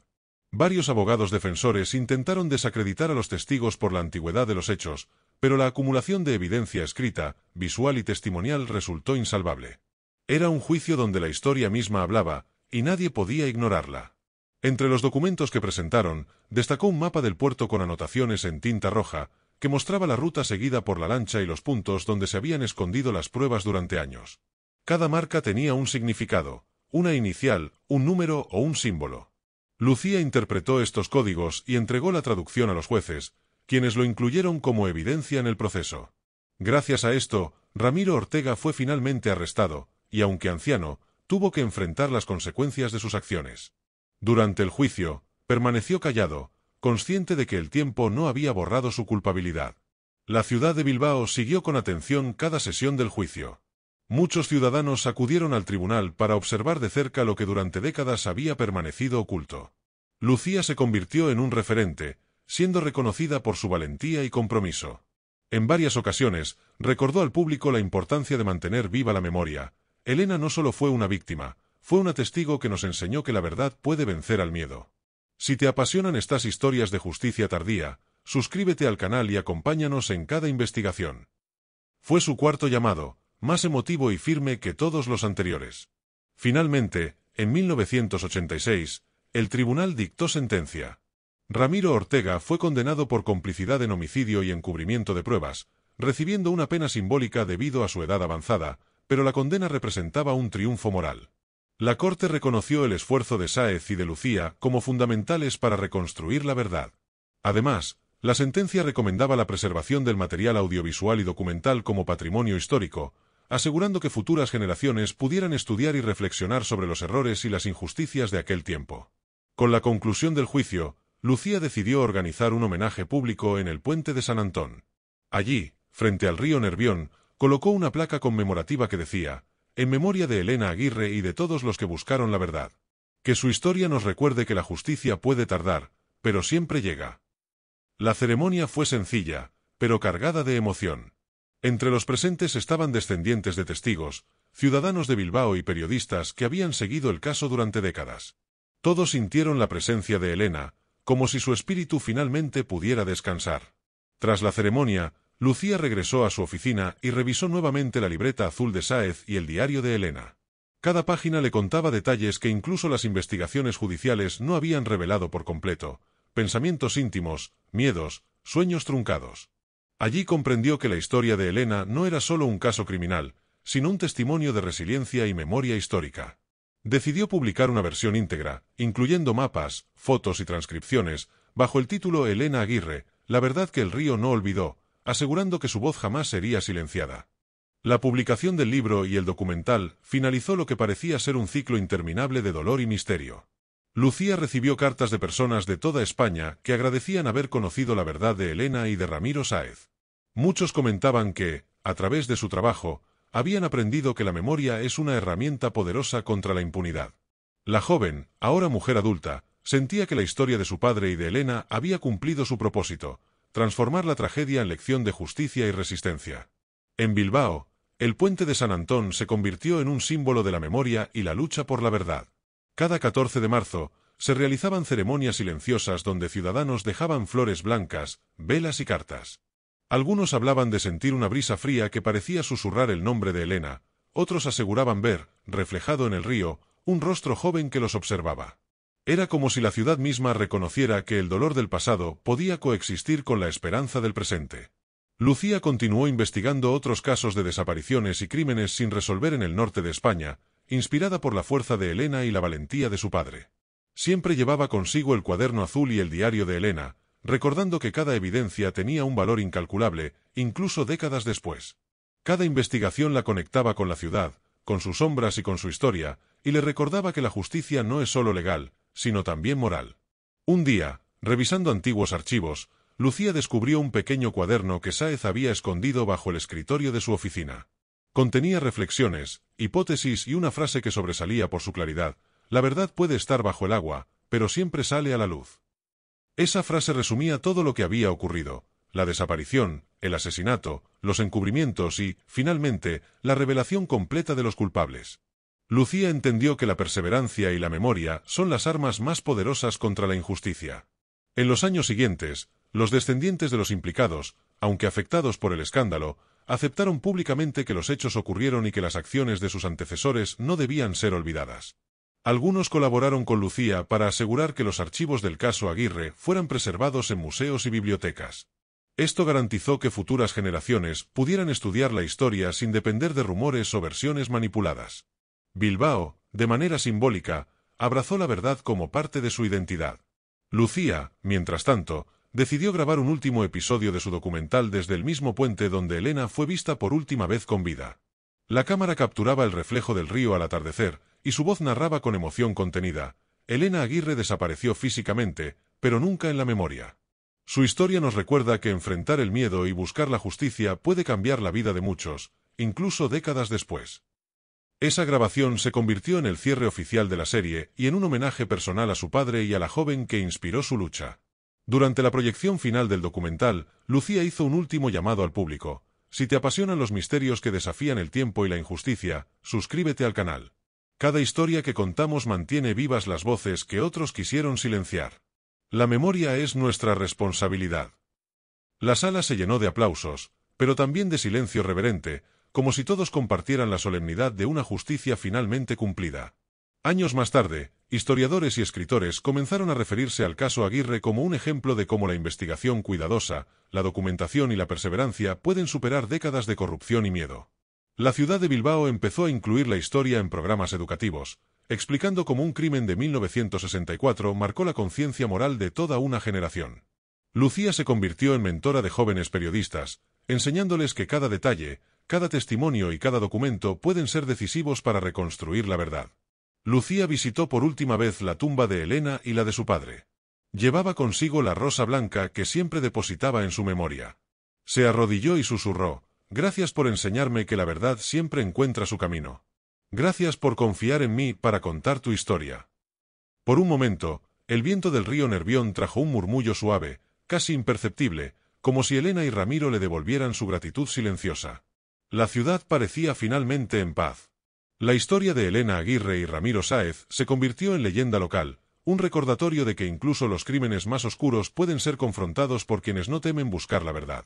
Varios abogados defensores intentaron desacreditar a los testigos por la antigüedad de los hechos, pero la acumulación de evidencia escrita, visual y testimonial resultó insalvable. Era un juicio donde la historia misma hablaba, y nadie podía ignorarla. Entre los documentos que presentaron, destacó un mapa del puerto con anotaciones en tinta roja, que mostraba la ruta seguida por la lancha y los puntos donde se habían escondido las pruebas durante años. Cada marca tenía un significado, una inicial, un número o un símbolo. Lucía interpretó estos códigos y entregó la traducción a los jueces, quienes lo incluyeron como evidencia en el proceso. Gracias a esto, Ramiro Ortega fue finalmente arrestado, y aunque anciano, tuvo que enfrentar las consecuencias de sus acciones. Durante el juicio, permaneció callado, consciente de que el tiempo no había borrado su culpabilidad. La ciudad de Bilbao siguió con atención cada sesión del juicio. Muchos ciudadanos acudieron al tribunal para observar de cerca lo que durante décadas había permanecido oculto. Lucía se convirtió en un referente, siendo reconocida por su valentía y compromiso. En varias ocasiones, recordó al público la importancia de mantener viva la memoria. Elena no solo fue una víctima, fue una testigo que nos enseñó que la verdad puede vencer al miedo. Si te apasionan estas historias de justicia tardía, suscríbete al canal y acompáñanos en cada investigación. Fue su cuarto llamado, más emotivo y firme que todos los anteriores. Finalmente, en 1986, el tribunal dictó sentencia. Ramiro Ortega fue condenado por complicidad en homicidio y encubrimiento de pruebas, recibiendo una pena simbólica debido a su edad avanzada, pero la condena representaba un triunfo moral. La Corte reconoció el esfuerzo de Sáez y de Lucía como fundamentales para reconstruir la verdad. Además, la sentencia recomendaba la preservación del material audiovisual y documental como patrimonio histórico, asegurando que futuras generaciones pudieran estudiar y reflexionar sobre los errores y las injusticias de aquel tiempo. Con la conclusión del juicio, Lucía decidió organizar un homenaje público en el puente de San Antón. Allí, frente al río Nervión, colocó una placa conmemorativa que decía: «En memoria de Elena Aguirre y de todos los que buscaron la verdad. Que su historia nos recuerde que la justicia puede tardar, pero siempre llega». La ceremonia fue sencilla, pero cargada de emoción. Entre los presentes estaban descendientes de testigos, ciudadanos de Bilbao y periodistas que habían seguido el caso durante décadas. Todos sintieron la presencia de Elena, como si su espíritu finalmente pudiera descansar. Tras la ceremonia, Lucía regresó a su oficina y revisó nuevamente la libreta azul de Sáez y el diario de Elena. Cada página le contaba detalles que incluso las investigaciones judiciales no habían revelado por completo: pensamientos íntimos, miedos, sueños truncados. Allí comprendió que la historia de Elena no era solo un caso criminal, sino un testimonio de resiliencia y memoria histórica. Decidió publicar una versión íntegra, incluyendo mapas, fotos y transcripciones, bajo el título Elena Aguirre, la verdad que el río no olvidó, asegurando que su voz jamás sería silenciada. La publicación del libro y el documental finalizó lo que parecía ser un ciclo interminable de dolor y misterio. Lucía recibió cartas de personas de toda España que agradecían haber conocido la verdad de Elena y de Ramiro Sáez. Muchos comentaban que, a través de su trabajo, habían aprendido que la memoria es una herramienta poderosa contra la impunidad. La joven, ahora mujer adulta, sentía que la historia de su padre y de Elena había cumplido su propósito, transformar la tragedia en lección de justicia y resistencia. En Bilbao, el puente de San Antón se convirtió en un símbolo de la memoria y la lucha por la verdad. Cada 14 de marzo, se realizaban ceremonias silenciosas donde ciudadanos dejaban flores blancas, velas y cartas. Algunos hablaban de sentir una brisa fría que parecía susurrar el nombre de Elena, otros aseguraban ver, reflejado en el río, un rostro joven que los observaba. Era como si la ciudad misma reconociera que el dolor del pasado podía coexistir con la esperanza del presente. Lucía continuó investigando otros casos de desapariciones y crímenes sin resolver en el norte de España, inspirada por la fuerza de Elena y la valentía de su padre. Siempre llevaba consigo el cuaderno azul y el diario de Elena, recordando que cada evidencia tenía un valor incalculable, incluso décadas después. Cada investigación la conectaba con la ciudad, con sus sombras y con su historia, y le recordaba que la justicia no es solo legal, sino también moral. Un día, revisando antiguos archivos, Lucía descubrió un pequeño cuaderno que Sáez había escondido bajo el escritorio de su oficina. Contenía reflexiones, hipótesis y una frase que sobresalía por su claridad: la verdad puede estar bajo el agua, pero siempre sale a la luz. Esa frase resumía todo lo que había ocurrido: la desaparición, el asesinato, los encubrimientos y, finalmente, la revelación completa de los culpables. Lucía entendió que la perseverancia y la memoria son las armas más poderosas contra la injusticia. En los años siguientes, los descendientes de los implicados, aunque afectados por el escándalo, aceptaron públicamente que los hechos ocurrieron y que las acciones de sus antecesores no debían ser olvidadas. Algunos colaboraron con Lucía para asegurar que los archivos del caso Aguirre fueran preservados en museos y bibliotecas. Esto garantizó que futuras generaciones pudieran estudiar la historia sin depender de rumores o versiones manipuladas. Bilbao, de manera simbólica, abrazó la verdad como parte de su identidad. Lucía, mientras tanto, decidió grabar un último episodio de su documental desde el mismo puente donde Elena fue vista por última vez con vida. La cámara capturaba el reflejo del río al atardecer, y su voz narraba con emoción contenida: Elena Aguirre desapareció físicamente, pero nunca en la memoria. Su historia nos recuerda que enfrentar el miedo y buscar la justicia puede cambiar la vida de muchos, incluso décadas después. Esa grabación se convirtió en el cierre oficial de la serie y en un homenaje personal a su padre y a la joven que inspiró su lucha. Durante la proyección final del documental, Lucía hizo un último llamado al público: si te apasionan los misterios que desafían el tiempo y la injusticia, suscríbete al canal. Cada historia que contamos mantiene vivas las voces que otros quisieron silenciar. La memoria es nuestra responsabilidad. La sala se llenó de aplausos, pero también de silencio reverente, como si todos compartieran la solemnidad de una justicia finalmente cumplida. Años más tarde, historiadores y escritores comenzaron a referirse al caso Aguirre como un ejemplo de cómo la investigación cuidadosa, la documentación y la perseverancia pueden superar décadas de corrupción y miedo. La ciudad de Bilbao empezó a incluir la historia en programas educativos, explicando cómo un crimen de 1964 marcó la conciencia moral de toda una generación. Lucía se convirtió en mentora de jóvenes periodistas, enseñándoles que cada detalle, cada testimonio y cada documento pueden ser decisivos para reconstruir la verdad. Lucía visitó por última vez la tumba de Elena y la de su padre. Llevaba consigo la rosa blanca que siempre depositaba en su memoria. Se arrodilló y susurró: gracias por enseñarme que la verdad siempre encuentra su camino. Gracias por confiar en mí para contar tu historia. Por un momento, el viento del río Nervión trajo un murmullo suave, casi imperceptible, como si Elena y Ramiro le devolvieran su gratitud silenciosa. La ciudad parecía finalmente en paz. La historia de Elena Aguirre y Ramiro Sáez se convirtió en leyenda local, un recordatorio de que incluso los crímenes más oscuros pueden ser confrontados por quienes no temen buscar la verdad.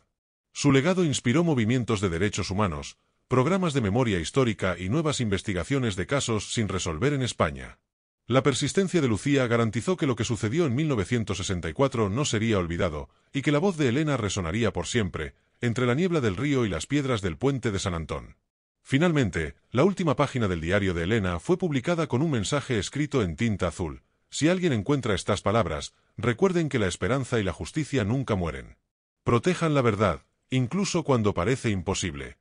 Su legado inspiró movimientos de derechos humanos, programas de memoria histórica y nuevas investigaciones de casos sin resolver en España. La persistencia de Lucía garantizó que lo que sucedió en 1964 no sería olvidado, y que la voz de Elena resonaría por siempre, entre la niebla del río y las piedras del puente de San Antón. Finalmente, la última página del diario de Elena fue publicada con un mensaje escrito en tinta azul: si alguien encuentra estas palabras, recuerden que la esperanza y la justicia nunca mueren. Protejan la verdad, incluso cuando parece imposible.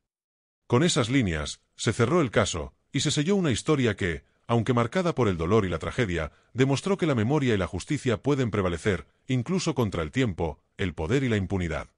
Con esas líneas, se cerró el caso, y se selló una historia que, aunque marcada por el dolor y la tragedia, demostró que la memoria y la justicia pueden prevalecer, incluso contra el tiempo, el poder y la impunidad.